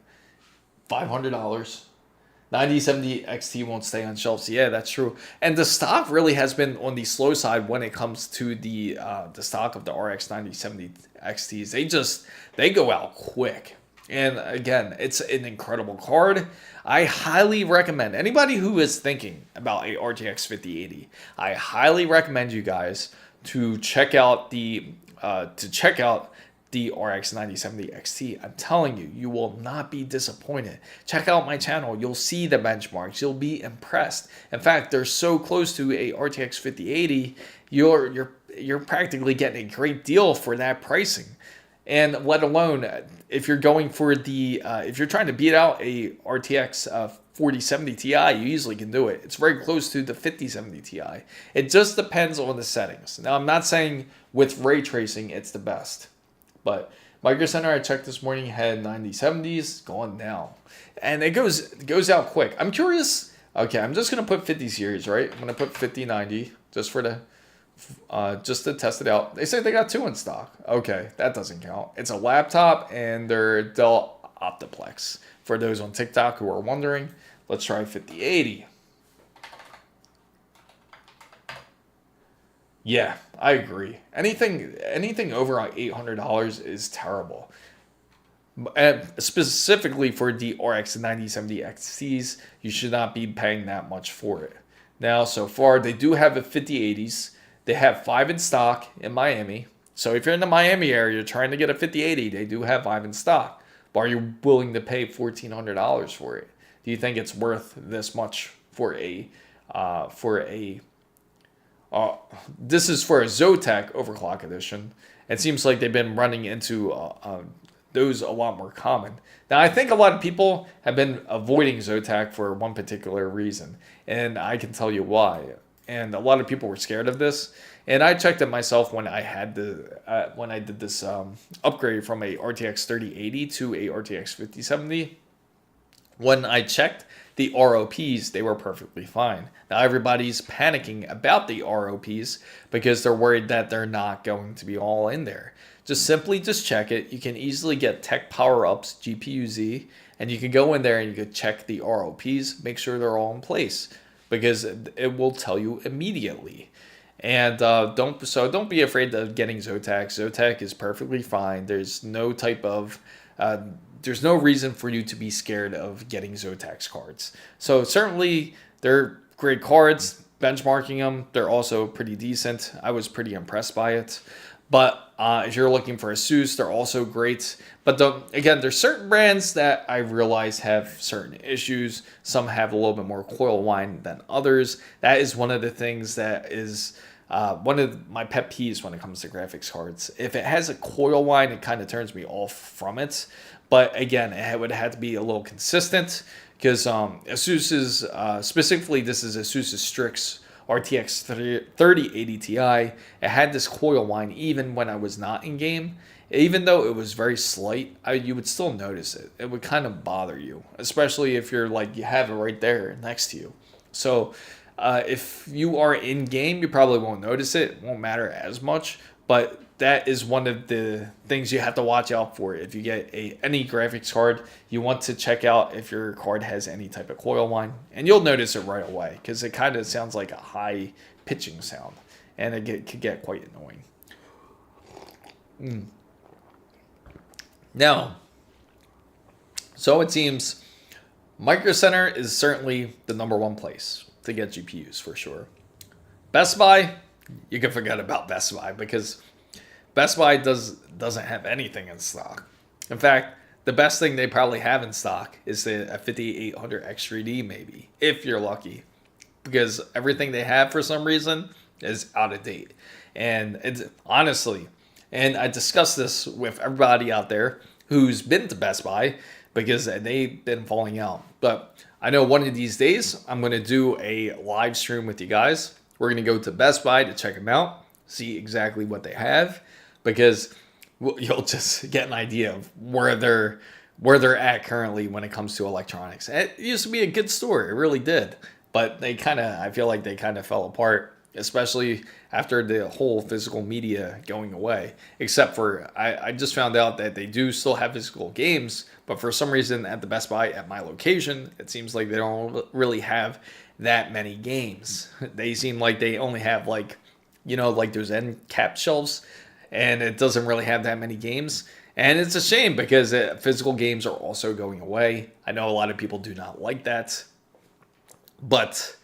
9070 XT won't stay on shelves. Yeah, that's true. And the stock really has been on the slow side when it comes to the stock of the RX 9070 XTs. They go out quick. And again, it's an incredible card. I highly recommend anybody who is thinking about a RTX 5080. I highly recommend you guys to check out the RX 9070 XT. I'm telling you, you will not be disappointed. Check out my channel. You'll see the benchmarks. You'll be impressed. In fact, they're so close to a RTX 5080. You're practically getting a great deal for that pricing. And let alone if you're going for if you're trying to beat out a RTX 4070 Ti, you easily can do it. It's very close to the 5070 Ti. It just depends on the settings. Now, I'm not saying with ray tracing it's the best, but Micro Center I checked this morning had 9070s going now, and it goes out quick. I'm curious. Okay, I'm just gonna put 50 series, right? I'm gonna put 5090 just to test it out. They say they got 2 in stock. Okay, that doesn't count. It's a laptop and they're Dell Optiplex. For those on TikTok who are wondering, let's try 5080. Yeah, I agree. Anything over $800 is terrible. And specifically for the RX 9070 XTs, you should not be paying that much for it. Now, so far, they do have a 5080s. They have 5 in stock in Miami. So if you're in the Miami area, you're trying to get a 5080, they do have 5 in stock. But are you willing to pay $1,400 for it? Do you think it's worth this much for this is for a Zotac overclock edition. It seems like they've been running into those a lot more common. Now, I think a lot of people have been avoiding Zotac for one particular reason, and I can tell you why. And a lot of people were scared of this. And I checked it myself when I did this upgrade from a RTX 3080 to a RTX 5070. When I checked the ROPs, they were perfectly fine. Now everybody's panicking about the ROPs because they're worried that they're not going to be all in there. Just check it. You can easily get Tech Power Ups GPU-Z, and you can go in there and you can check the ROPs, make sure they're all in place, because it will tell you immediately. And don't be afraid of getting Zotac. Zotac is perfectly fine. There's no reason for you to be scared of getting Zotac's cards. So certainly they're great cards. benchmarking them, they're also pretty decent. I was pretty impressed by it. But if you're looking for ASUS, they're also great. But again, there's certain brands that I realize have certain issues. Some have a little bit more coil whine than others. That is one of the things that is one of my pet peeves when it comes to graphics cards. If it has a coil whine, it kind of turns me off from it. But again, it would have to be a little consistent because ASUS's, specifically this is ASUS's Strix RTX 3080 Ti. It had this coil whine even when I was not in game. Even though it was very slight, you would still notice it. It would kind of bother you, especially if you're like, you have it right there next to you. So if you are in game, you probably won't notice it. It won't matter as much, but that is one of the things you have to watch out for. If you get any graphics card, you want to check out if your card has any type of coil whine, and you'll notice it right away because it kind of sounds like a high pitching sound, and it could get quite annoying. Now, so it seems Micro Center is certainly the #1 place to get GPUs for sure. Best Buy, you can forget about Best Buy because Best Buy doesn't have anything in stock. In fact, the best thing they probably have in stock is the 5800 X3D maybe, if you're lucky. Because everything they have for some reason is out of date. And it's honestly, and I discussed this with everybody out there who's been to Best Buy because they've been falling out. But I know one of these days I'm going to do a live stream with you guys. We're going to go to Best Buy to check them out, see exactly what they have, because you'll just get an idea of where they're at currently when it comes to electronics. It used to be a good store, it really did, but I feel like they kind of fell apart, especially after the whole physical media going away. Except for I just found out that they do still have physical games, but for some reason at the Best Buy at my location, it seems like they don't really have that many games. They seem like they only have like those end cap shelves, and it doesn't really have that many games. And it's a shame because physical games are also going away. I know a lot of people do not like that, but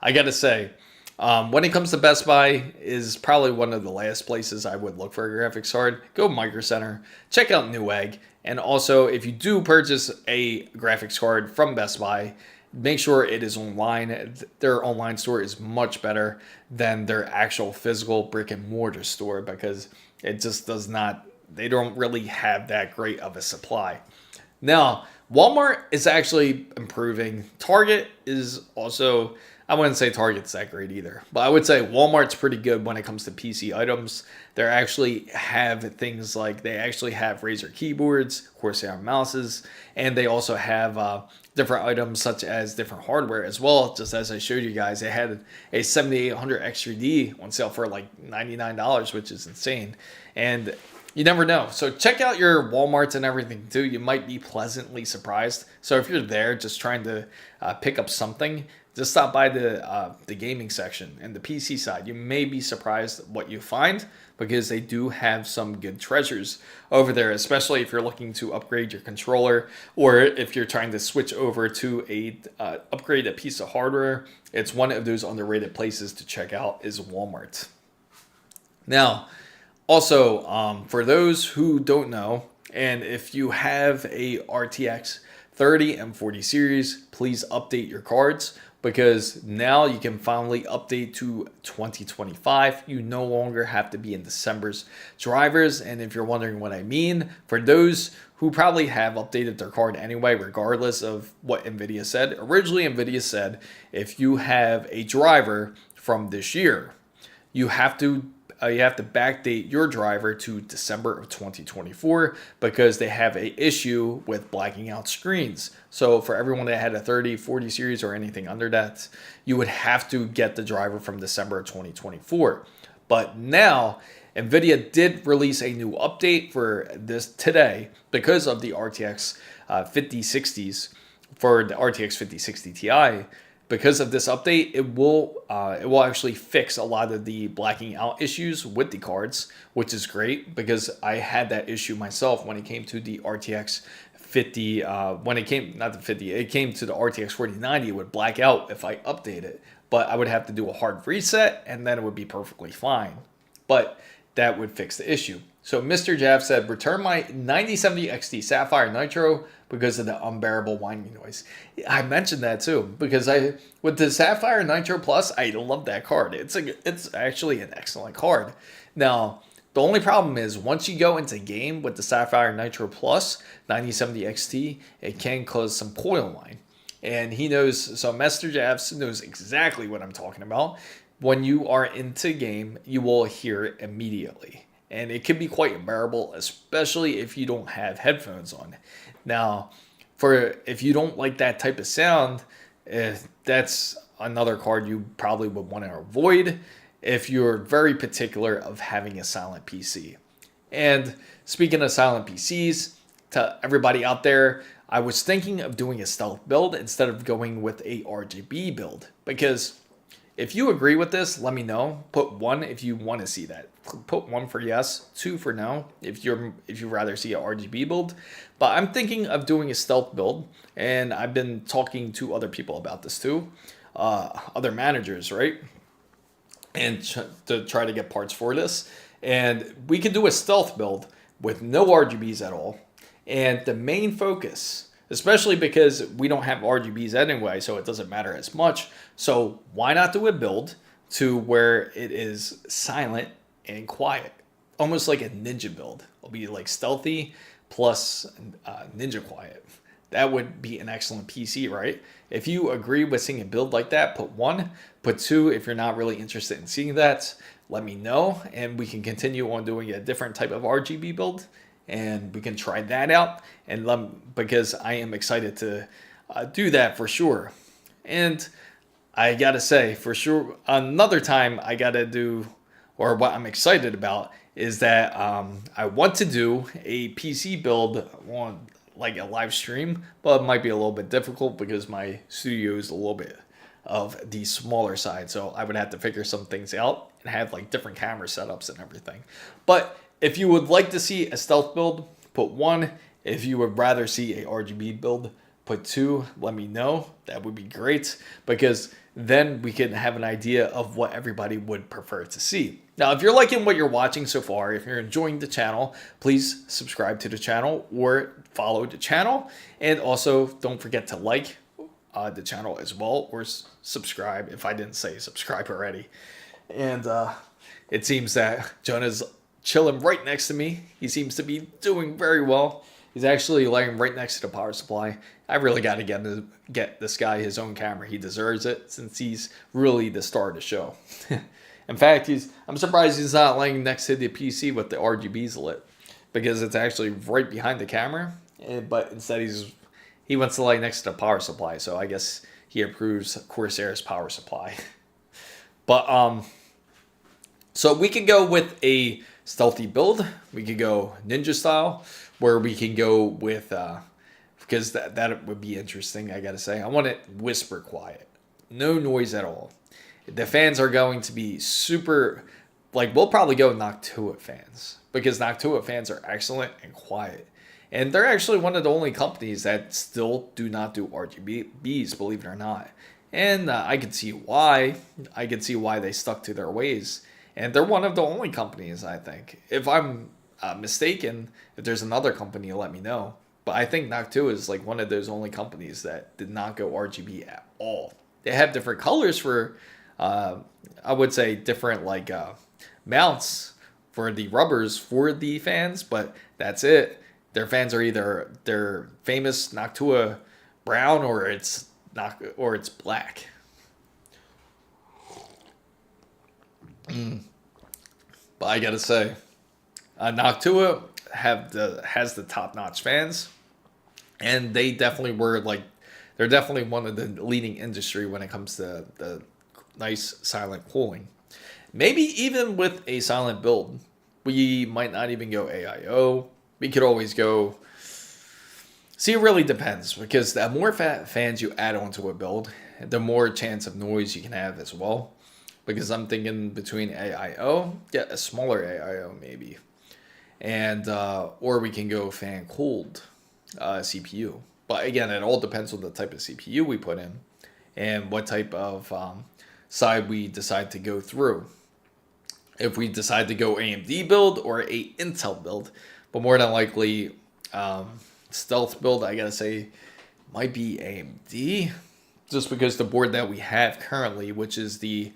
I gotta say, when it comes to Best Buy, is probably one of the last places I would look for a graphics card. Go Micro Center, check out Newegg, and also if you do purchase a graphics card from Best Buy, make sure it is online. Their online store is much better than their actual physical brick and mortar store because it just does not, they don't really have that great of a supply. Now, Walmart is actually improving. Target is also, I wouldn't say Target's that great either, but I would say Walmart's pretty good when it comes to PC items. They actually have things like, they actually have Razer keyboards, Corsair mouses, and they also have different items such as different hardware as well. Just as I showed you guys, they had a 7800 X3D on sale for like $99, which is insane. And you never know. So check out your Walmarts and everything too. You might be pleasantly surprised. So if you're there just trying to pick up something, just stop by the gaming section and the PC side. You may be surprised what you find because they do have some good treasures over there, especially if you're looking to upgrade your controller or if you're trying to switch over to upgrade a piece of hardware. It's one of those underrated places to check out is Walmart. Now, also, for those who don't know, and if you have a RTX 30 and 40 series, please update your cards because now you can finally update to 2025. You no longer have to be in December's drivers. And if you're wondering what I mean, for those who probably have updated their card anyway, regardless of what Nvidia said, originally Nvidia said if you have a driver from this year, you have to backdate your driver to December of 2024 because they have an issue with blacking out screens. So for everyone that had a 30, 40 series or anything under that, you would have to get the driver from December of 2024. But now Nvidia did release a new update for this today because of the RTX 5060s for the RTX 5060 Ti. Because of this update, it will actually fix a lot of the blacking out issues with the cards, which is great because I had that issue myself when it came to the RTX 50, when it came, not the 50, it came to the RTX 4090, it would black out if I update it. But I would have to do a hard reset, and then it would be perfectly fine. But that would fix the issue. So Mr. Jav said, return my 9070 XT Sapphire Nitro because of the unbearable whining noise. I mentioned that too, because with the Sapphire Nitro Plus, I love that card. It's actually an excellent card. Now, the only problem is once you go into game with the Sapphire Nitro Plus 9070 XT, it can cause some coil line. And he knows, so Mr. Javs knows exactly what I'm talking about. When you are into game, you will hear it immediately. And it can be quite unbearable, especially if you don't have headphones on. Now, if you don't like that type of sound, that's another card you probably would want to avoid if you're very particular of having a silent PC. And speaking of silent PCs, to everybody out there, I was thinking of doing a stealth build instead of going with a RGB build. Because if you agree with this, let me know. Put 1 if you want to see that. Put 1 for yes, 2 for no if you rather see a RGB build. But I'm thinking of doing a stealth build, and I've been talking to other people about this too, other managers, right? And to try to get parts for this. And we could do a stealth build with no RGBs at all. And the main focus, especially because we don't have RGBs anyway, so it doesn't matter as much. So why not do a build to where it is silent and quiet? Almost like a ninja build. It'll be like stealthy plus ninja quiet. That would be an excellent PC, right? If you agree with seeing a build like that, put 1. Put 2 if you're not really interested in seeing that. Let me know, and we can continue on doing a different type of RGB build, and we can try that out. And because I am excited to do that for sure. And I gotta say, for sure, another time I gotta do, or what I'm excited about, is that I want to do a PC build on like a live stream, but it might be a little bit difficult because my studio is a little bit of the smaller side, so I would have to figure some things out and have like different camera setups and everything. But if you would like to see a stealth build, put 1. If you would rather see a RGB build, put 2. Let me know. That would be great, because then we can have an idea of what everybody would prefer to see. Now, if you're liking what you're watching so far, if you're enjoying the channel, please subscribe to the channel or follow the channel. And also, don't forget to like the channel as well, or subscribe if I didn't say subscribe already. And it seems that Jonah's chilling right next to me. He seems to be doing very well. He's actually laying right next to the power supply. I really got to get this guy his own camera. He deserves it, since he's really the star of the show. In fact, I'm surprised he's not laying next to the PC with the RGBs lit, because it's actually right behind the camera. But instead he wants to lay next to the power supply, so I guess he approves Corsair's power supply. But so we can go with a stealthy build. We could go ninja style, where we can go with because that would be interesting. I gotta say, I want it whisper quiet, no noise at all. The fans are going to be super, like, we'll probably go Noctua fans, because Noctua fans are excellent and quiet. And they're actually one of the only companies that still do not do RGBs, believe it or not. And I can see why. I can see why they stuck to their ways. And they're one of the only companies, I think. If I'm mistaken, if there's another company, let me know. But I think Noctua is like one of those only companies that did not go RGB at all. They have different colors for, I would say, different like mounts for the rubbers for the fans, but that's it. Their fans are either their famous Noctua brown, or it's black. But I gotta say, Noctua has the top-notch fans, and they definitely they're definitely one of the leading industry when it comes to the nice silent cooling. Maybe even with a silent build, we might not even go AIO. We could always go. See, it really depends, because the more fans you add onto a build, the more chance of noise you can have as well. Because I'm thinking between AIO, get a smaller AIO maybe, and or we can go fan cooled. CPU. But again, it all depends on the type of CPU we put in and what type of side we decide to go through. If we decide to go AMD build or a Intel build, but more than likely stealth build, I gotta say, might be AMD, just because the board that we have currently, which is the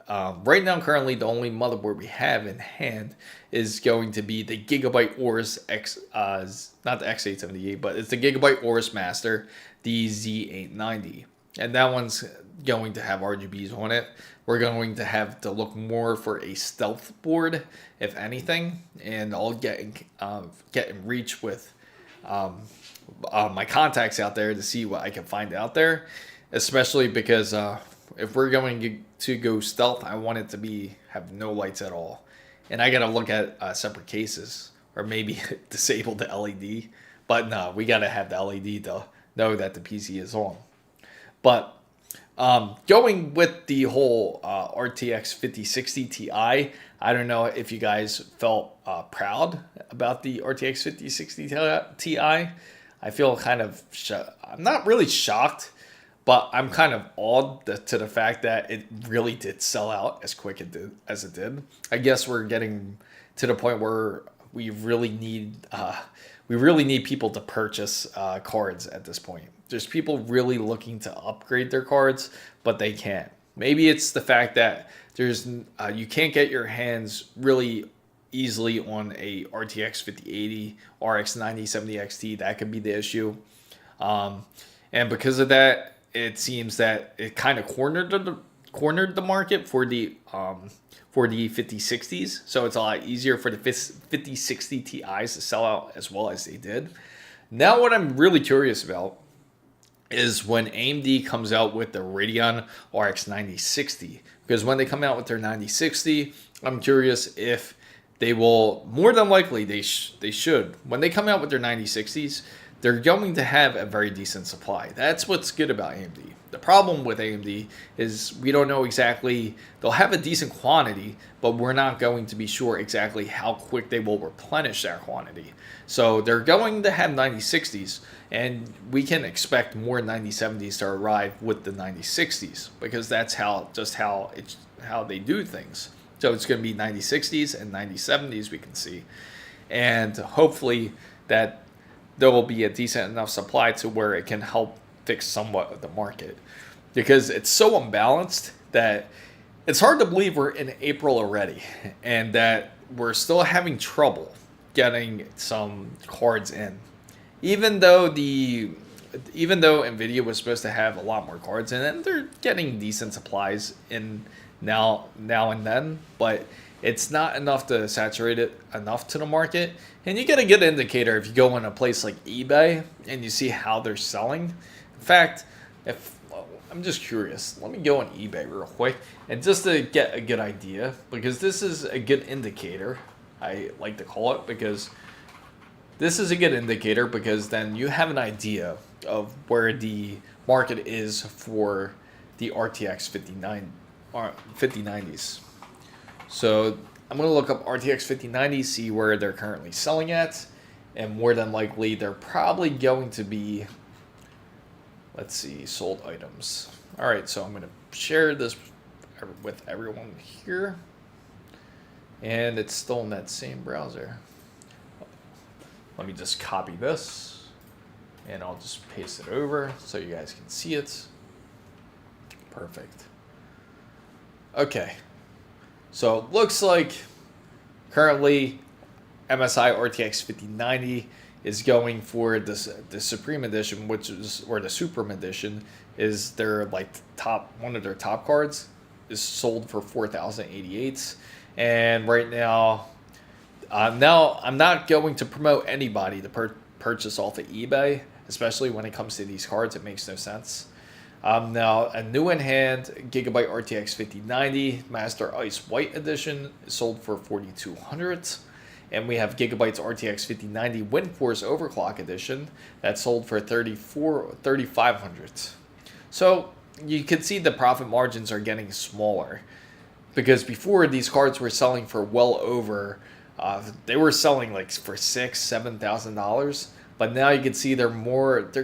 right now currently the only motherboard we have in hand, is going to be the Gigabyte AORUS X, not the X878, but it's the Gigabyte AORUS Master, the Z890, and that one's going to have RGBs on it. We're going to have to look more for a stealth board, if anything, and I'll get in reach with my contacts out there to see what I can find out there, especially because if we're going to go stealth, I want it to have no lights at all, and I gotta look at separate cases or maybe disable the LED. But no, we gotta have the LED to know that the PC is on. But going with the whole RTX 5060 Ti, I don't know if you guys felt proud about the RTX 5060 Ti. I feel kind of I'm not really shocked, but I'm kind of awed to the fact that it really did sell out as quick as it did. I guess we're getting to the point where we really need people to purchase cards at this point. There's people really looking to upgrade their cards, but they can't. Maybe it's the fact that there's you can't get your hands really easily on a RTX 5080, RX 9070 XT. That could be the issue, and because of that, it seems that it kind of cornered the market for the 5060s. So it's a lot easier for the 5060 Ti's to sell out as well as they did. Now, what I'm really curious about is when AMD comes out with the Radeon RX 9060, because when they come out with their 9060, I'm curious if they will, more than likely they should, when they come out with their 9060s, they're going to have a very decent supply. That's what's good about AMD. The problem with AMD is we don't know exactly, they'll have a decent quantity, but we're not going to be sure exactly how quick they will replenish that quantity. So they're going to have 9060s, and we can expect more 9070s to arrive with the 9060s, because that's how they do things. So it's going to be 9060s and 9070s we can see. And hopefully that there will be a decent enough supply to where it can help fix somewhat of the market, because it's so unbalanced that it's hard to believe we're in April already and that we're still having trouble getting some cards in, even though Nvidia was supposed to have a lot more cards in, and they're getting decent supplies in now and then, but it's not enough to saturate it enough to the market. And you get a good indicator if you go in a place like eBay and you see how they're selling. In fact, I'm just curious, let me go on eBay real quick, and just to get a good idea, because this is a good indicator, I like to call it, because this is a good indicator because then you have an idea of where the market is for the RTX 5090s. So I'm going to look up RTX 5090, see where they're currently selling at, and more than likely they're probably going to be, let's see, sold items. All right, so I'm going to share this with everyone here, and it's still in that same browser. Let me just copy this, and I'll just paste it over so you guys can see it. Perfect. Okay. So it looks like currently MSI RTX 5090 is going for the Supreme Edition, or the Supreme Edition, is their one of their top cards, is sold for 4,088, and right now, I'm not going to promote anybody to purchase off of eBay, especially when it comes to these cards. It makes no sense. Now, a new in hand Gigabyte RTX 5090 Master Ice White Edition is sold for 4,200, and we have Gigabyte's RTX 5090 WindForce Overclock Edition that sold for 3,500. So you can see the profit margins are getting smaller, because before these cards were selling for well over, they were selling like for $6,000-$7,000. but now you can see they're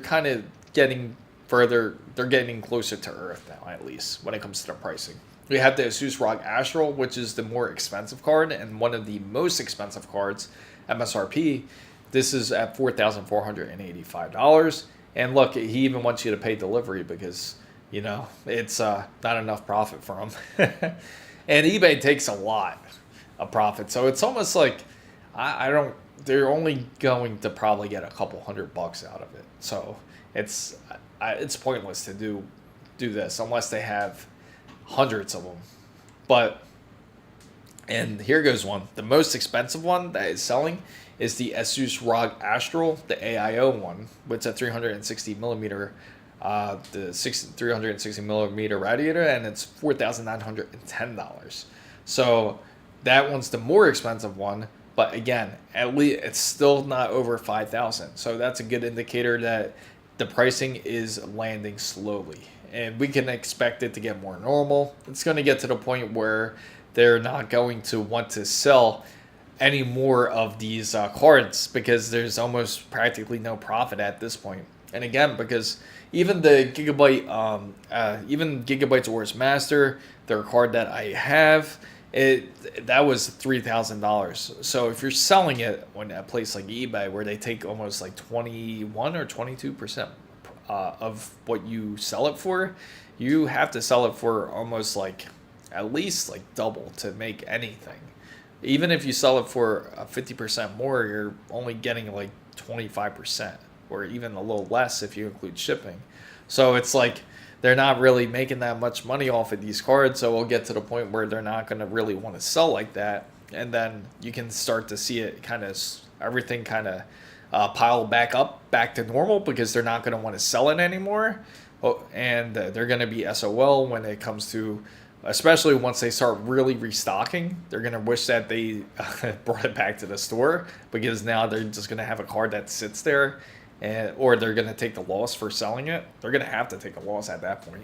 kind of getting further, they're getting closer to earth now, at least when it comes to the pricing. We have the ASUS ROG Astral, which is the more expensive card and one of the most expensive cards, MSRP. This is at $4,485. And look, he even wants you to pay delivery because, you know, it's not enough profit for him. And eBay takes a lot of profit. So it's almost like, they're only going to probably get a couple $100 out of it. So it's pointless to do this unless they have hundreds of them. But, and here goes one. The most expensive one that is selling is the ASUS ROG Astral, the AIO one, which is a 360 millimeter, the 360 millimeter radiator, and it's $4,910. So that one's the more expensive one, but again, at least it's still not over $5,000. So that's a good indicator that the pricing is landing slowly, and we can expect it to get more normal. It's going to get to the point where they're not going to want to sell any more of these cards because there's almost practically no profit at this point. And again, because even the Gigabyte, even Gigabyte's AORUS Master, their card that I have, that was $3,000. So if you're selling it on a place like eBay where they take almost like 21 or 22% of what you sell it for, you have to sell it for almost like at least like double to make anything. Even if you sell it for 50% more, you're only getting like 25%, or even a little less if you include shipping. So it's like they're not really making that much money off of these cards. So we'll get to the point where they're not going to really want to sell like that, and then you can start to see it kind of everything kind of pile back to normal because they're not going to want to sell it anymore. And they're going to be SOL when it comes to, especially once they start really restocking. They're going to wish that they brought it back to the store, because now they're just going to have a card that sits there, or they're going to take the loss for selling it. They're going to have to take a loss at that point.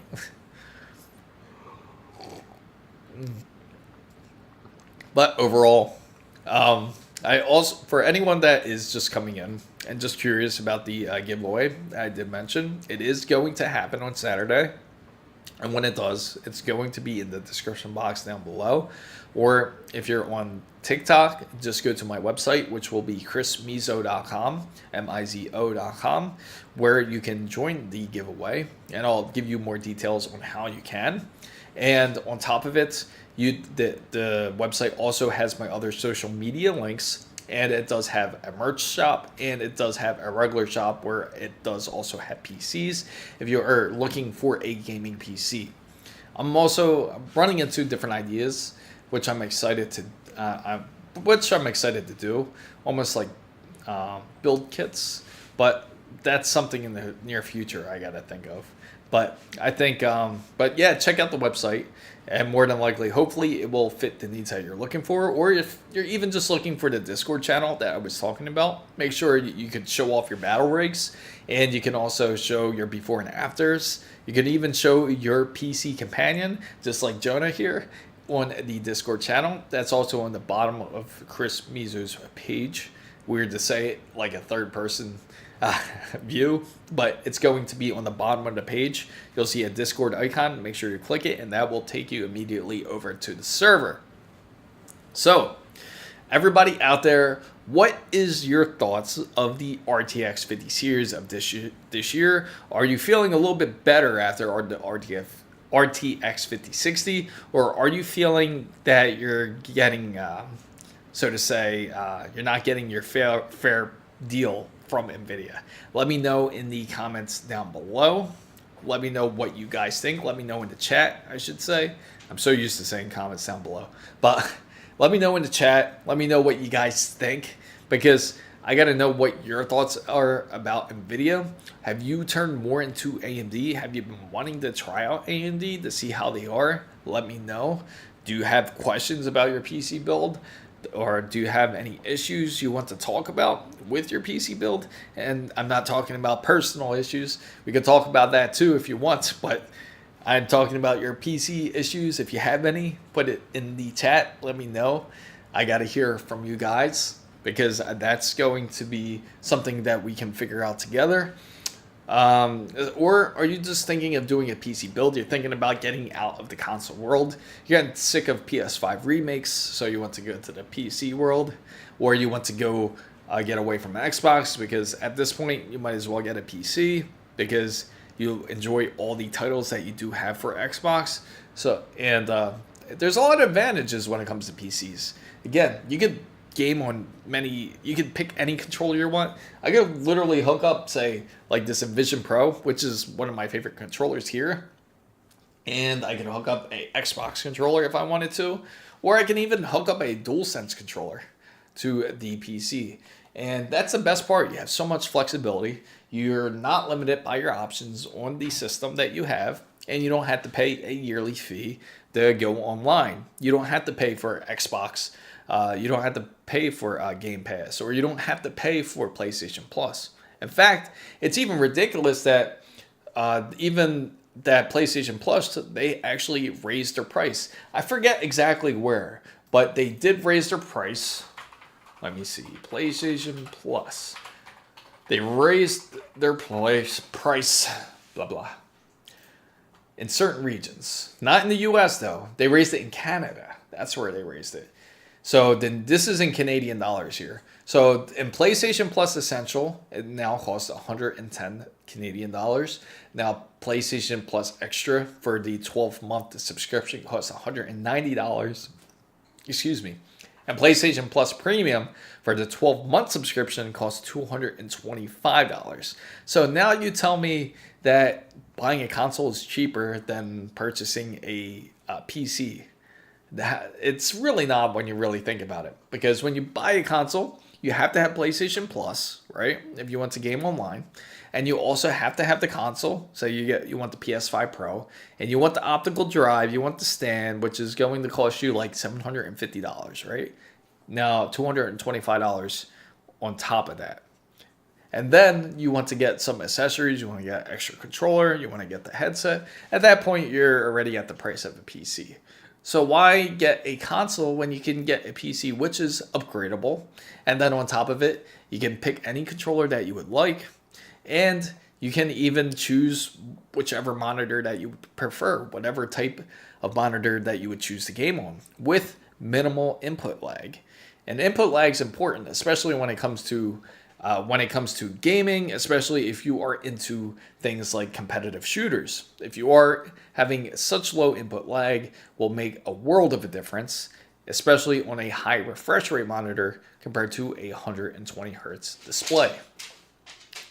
But overall, I also, for anyone that is just coming in and just curious about the giveaway, I did mention it is going to happen on Saturday. And when it does, it's going to be in the description box down below. Or if you're on TikTok, just go to my website, which will be chrismizo.com, mizo.com, where you can join the giveaway. And I'll give you more details on how you can. And on top of it, the website also has my other social media links. And it does have a merch shop, and it does have a regular shop where it does also have PCs if you are looking for a gaming PC. I'm also running into different ideas, which I'm excited to do, almost like build kits, but that's something in the near future I gotta think of. But I think, but yeah, check out the website, and more than likely, hopefully it will fit the needs that you're looking for. Or if you're even just looking for the Discord channel that I was talking about, make sure you can show off your battle rigs, and you can also show your before and afters. You can even show your PC companion, just like Jonah here, on the Discord channel. That's also on the bottom of Chris Mizo's page. Weird to say it like a third person view, but it's going to be on the bottom of the page. You'll see a Discord icon. Make sure you click it, and that will take you immediately over to the server. So everybody out there, what is your thoughts of the RTX 50 series of this year? Are you feeling a little bit better after the RTX 5060, or are you feeling that you're getting, so to say, you're not getting your fair deal from Nvidia? Let me know in the comments down below. Let me know what you guys think. Let me know in the chat, I should say. I'm so used to saying comments down below. But let me know in the chat. Let me know what you guys think, because I got to know what your thoughts are about Nvidia. Have you turned more into AMD? Have you been wanting to try out AMD to see how they are? Let me know. Do you have questions about your PC build? Or do you have any issues you want to talk about with your PC build? And I'm not talking about personal issues. We could talk about that too if you want, but I'm talking about your PC issues. If you have any, put it in the chat. Let me know. I got to hear from you guys. because that's going to be something that we can figure out together. Or are you just thinking of doing a PC build? You're thinking about getting out of the console world. You're getting sick of PS5 remakes, so you want to go to the PC world, or you want to go get away from Xbox, because at this point you might as well get a PC because you enjoy all the titles that you do have for Xbox. So, and there's a lot of advantages when it comes to PCs. Again, you could game on many, you can pick any controller you want. I could literally hook up, say, like this Envision Pro, which is one of my favorite controllers here, and I can hook up a Xbox controller if I wanted to, or I can even hook up a DualSense controller to the PC. And that's the best part. You have so much flexibility. You're not limited by your options on the system that you have, and you don't have to pay a yearly fee to go online. You don't have to pay for Xbox. You don't have to pay for Game Pass, or you don't have to pay for PlayStation Plus. In fact, it's even ridiculous that even that PlayStation Plus, they actually raised their price. I forget exactly where, but they did raise their price. Let me see. PlayStation Plus. They raised their price, blah, blah, in certain regions. Not in the US, though. They raised it in Canada. That's where they raised it. So then this is in Canadian dollars here. So in PlayStation Plus Essential, it now costs 110 Canadian dollars. Now PlayStation Plus Extra for the 12-month subscription costs $190. Excuse me. And PlayStation Plus Premium for the 12-month subscription costs $225. So now you tell me that buying a console is cheaper than purchasing a PC. It's really not when you really think about it. Because when you buy a console, you have to have PlayStation Plus, right? If you want to game online. And you also have to have the console. So you want the PS5 Pro. And you want the optical drive. You want the stand, which is going to cost you like $750, right? Now, $225 on top of that. And then you want to get some accessories. You want to get an extra controller. You want to get the headset. At that point, you're already at the price of a PC. So why get a console when you can get a PC, which is upgradable? And then on top of it, you can pick any controller that you would like. And you can even choose whichever monitor that you prefer, whatever type of monitor that you would choose to game on, with minimal input lag. And input lag is important, especially when it comes to gaming, especially if you are into things like competitive shooters. If you are having such low input lag, will make a world of a difference, especially on a high refresh rate monitor compared to a 120 hertz display.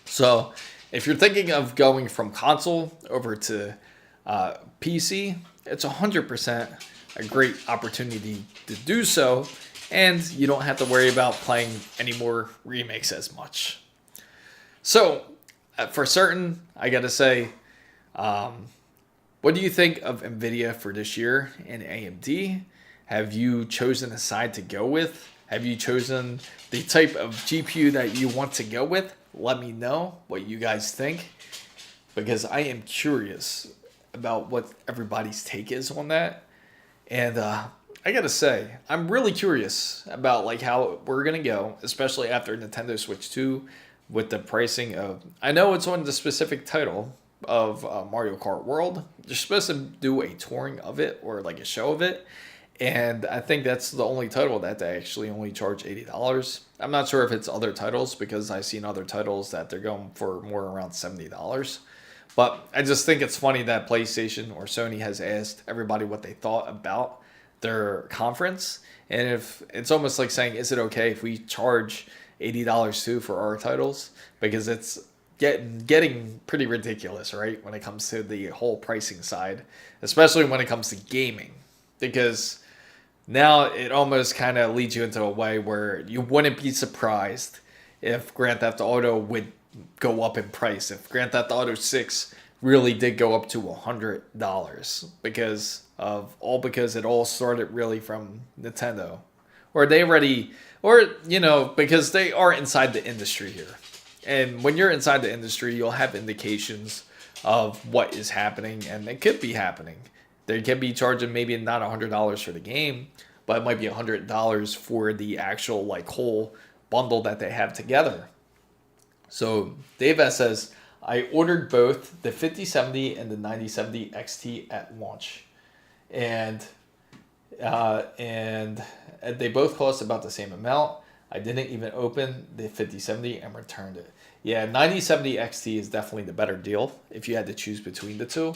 So if you're thinking of going from console over to PC, it's 100% a great opportunity to do so. And you don't have to worry about playing any more remakes as much. So, for certain, I gotta say, what do you think of Nvidia for this year and AMD? Have you chosen a side to go with? Have you chosen the type of GPU that you want to go with? Let me know what you guys think, because I am curious about what everybody's take is on that. And I gotta say, I'm really curious about like how we're gonna go, especially after Nintendo Switch 2 with the pricing of, I know it's on the specific title of Mario Kart World. They're supposed to do a touring of it or like a show of it. And I think that's the only title that they actually only charge $80. I'm not sure if it's other titles, because I've seen other titles that they're going for more around $70. But I just think it's funny that PlayStation or Sony has asked everybody what they thought about their conference. And if it's almost like saying, is it okay if we charge $80 too for our titles? Because it's getting pretty ridiculous, right? When it comes to the whole pricing side, especially when it comes to gaming. Because now it almost kind of leads you into a way where you wouldn't be surprised if Grand Theft Auto would go up in price. If Grand Theft Auto 6 really did go up to $100, because it all started really from Nintendo, or they already, or because they are inside the industry here. And when you're inside the industry, you'll have indications of what is happening, and it could be happening. They can be charging maybe not $100 for the game, but it might be $100 for the actual like whole bundle that they have together. So Dave S says, I ordered both the 5070 and the 9070 XT at launch, and they both cost about the same amount. I didn't even open the 5070 and returned it. Yeah, 9070 XT is definitely the better deal. If you had to choose between the two,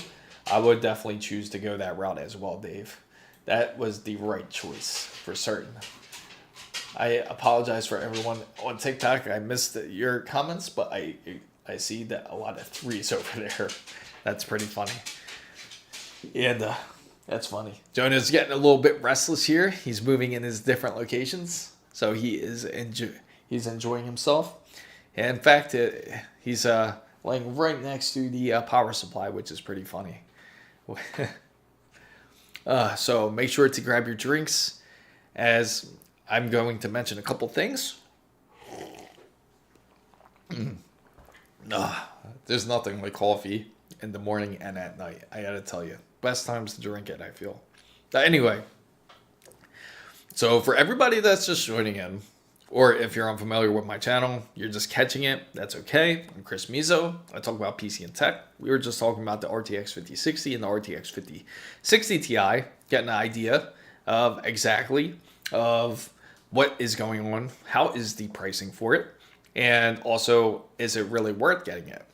I would definitely choose to go that route as well, Dave. That was the right choice for certain. I apologize for everyone on TikTok. I missed your comments, but I see that a lot of threes over there. That's pretty funny. And that's funny. Jonah's getting a little bit restless here. He's moving in his different locations, so he's enjoying himself. And in fact, he's laying right next to the power supply, which is pretty funny. So make sure to grab your drinks, as I'm going to mention a couple things. There's nothing like coffee in the morning and at night. I gotta tell you, best times to drink it, I feel. But anyway, so for everybody that's just joining in, or if you're unfamiliar with my channel, you're just catching it, that's okay. I'm Chris Mizo. I talk about PC and tech. We were just talking about the RTX 5060 and the RTX 5060 Ti, getting an idea of exactly of what is going on, how is the pricing for it, and also, is it really worth getting it?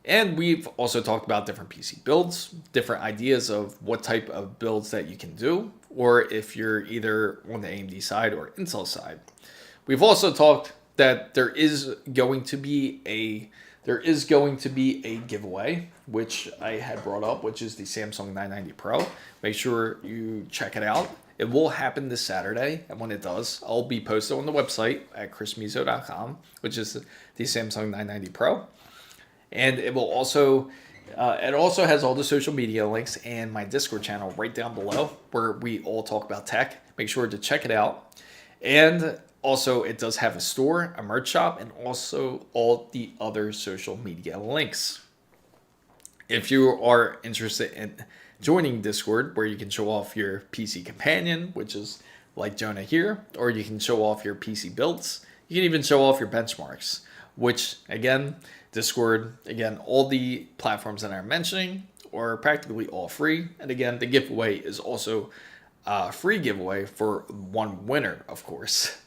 And we've also talked about different PC builds, different ideas of what type of builds that you can do, or if you're either on the AMD side or Intel side. We've also talked that there is going to be a giveaway, which I had brought up, which is the Samsung 990 Pro. Make sure you check it out. It will happen this Saturday, and when it does, I'll be posted on the website at chrismizo.com, which is the Samsung 990 Pro. And it will also has all the social media links and my Discord channel right down below, where we all talk about tech. Make sure to check it out. And also, it does have a store, a merch shop, and also all the other social media links. If you are interested in joining Discord, where you can show off your PC companion, which is like Jonah here, or you can show off your PC builds, you can even show off your benchmarks, which again, Discord, again, all the platforms that I'm mentioning are practically all free. And again, the giveaway is also a free giveaway for one winner, of course.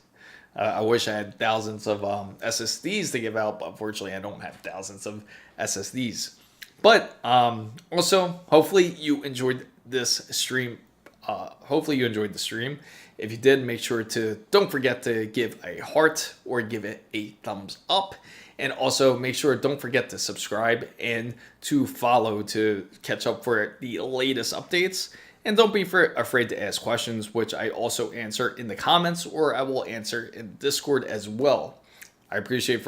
I wish I had thousands of SSDs to give out, but unfortunately I don't have thousands of SSDs. But also, hopefully you enjoyed this stream. Hopefully you enjoyed the stream. If you did, make sure to, don't forget to give a heart or give it a thumbs up. And also make sure, don't forget to subscribe and to follow to catch up for the latest updates. And don't be afraid to ask questions, which I also answer in the comments, or I will answer in Discord as well. I appreciate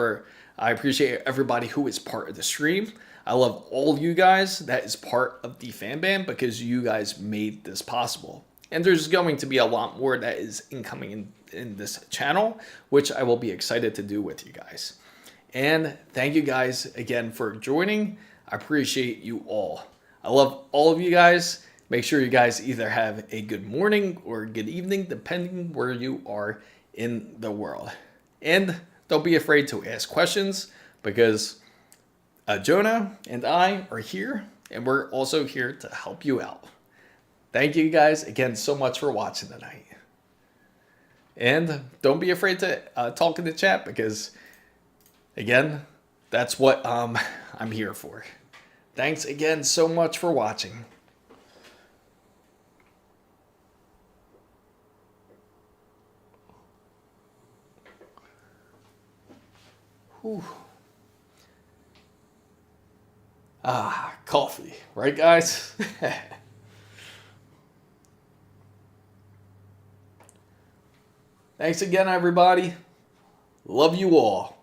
everybody who is part of the stream. I love all you guys that is part of the fan band, because you guys made this possible. And there's going to be a lot more that is incoming in this channel, which I will be excited to do with you guys. And thank you guys again for joining. I appreciate you all. I love all of you guys. Make sure you guys either have a good morning or good evening, depending where you are in the world. And don't be afraid to ask questions, because Jonah and I are here, and we're also here to help you out. Thank you guys again so much for watching tonight. And don't be afraid to talk in the chat, because again, that's what I'm here for. Thanks again so much for watching. Whew. Coffee, right guys? Thanks again, everybody. Love you all.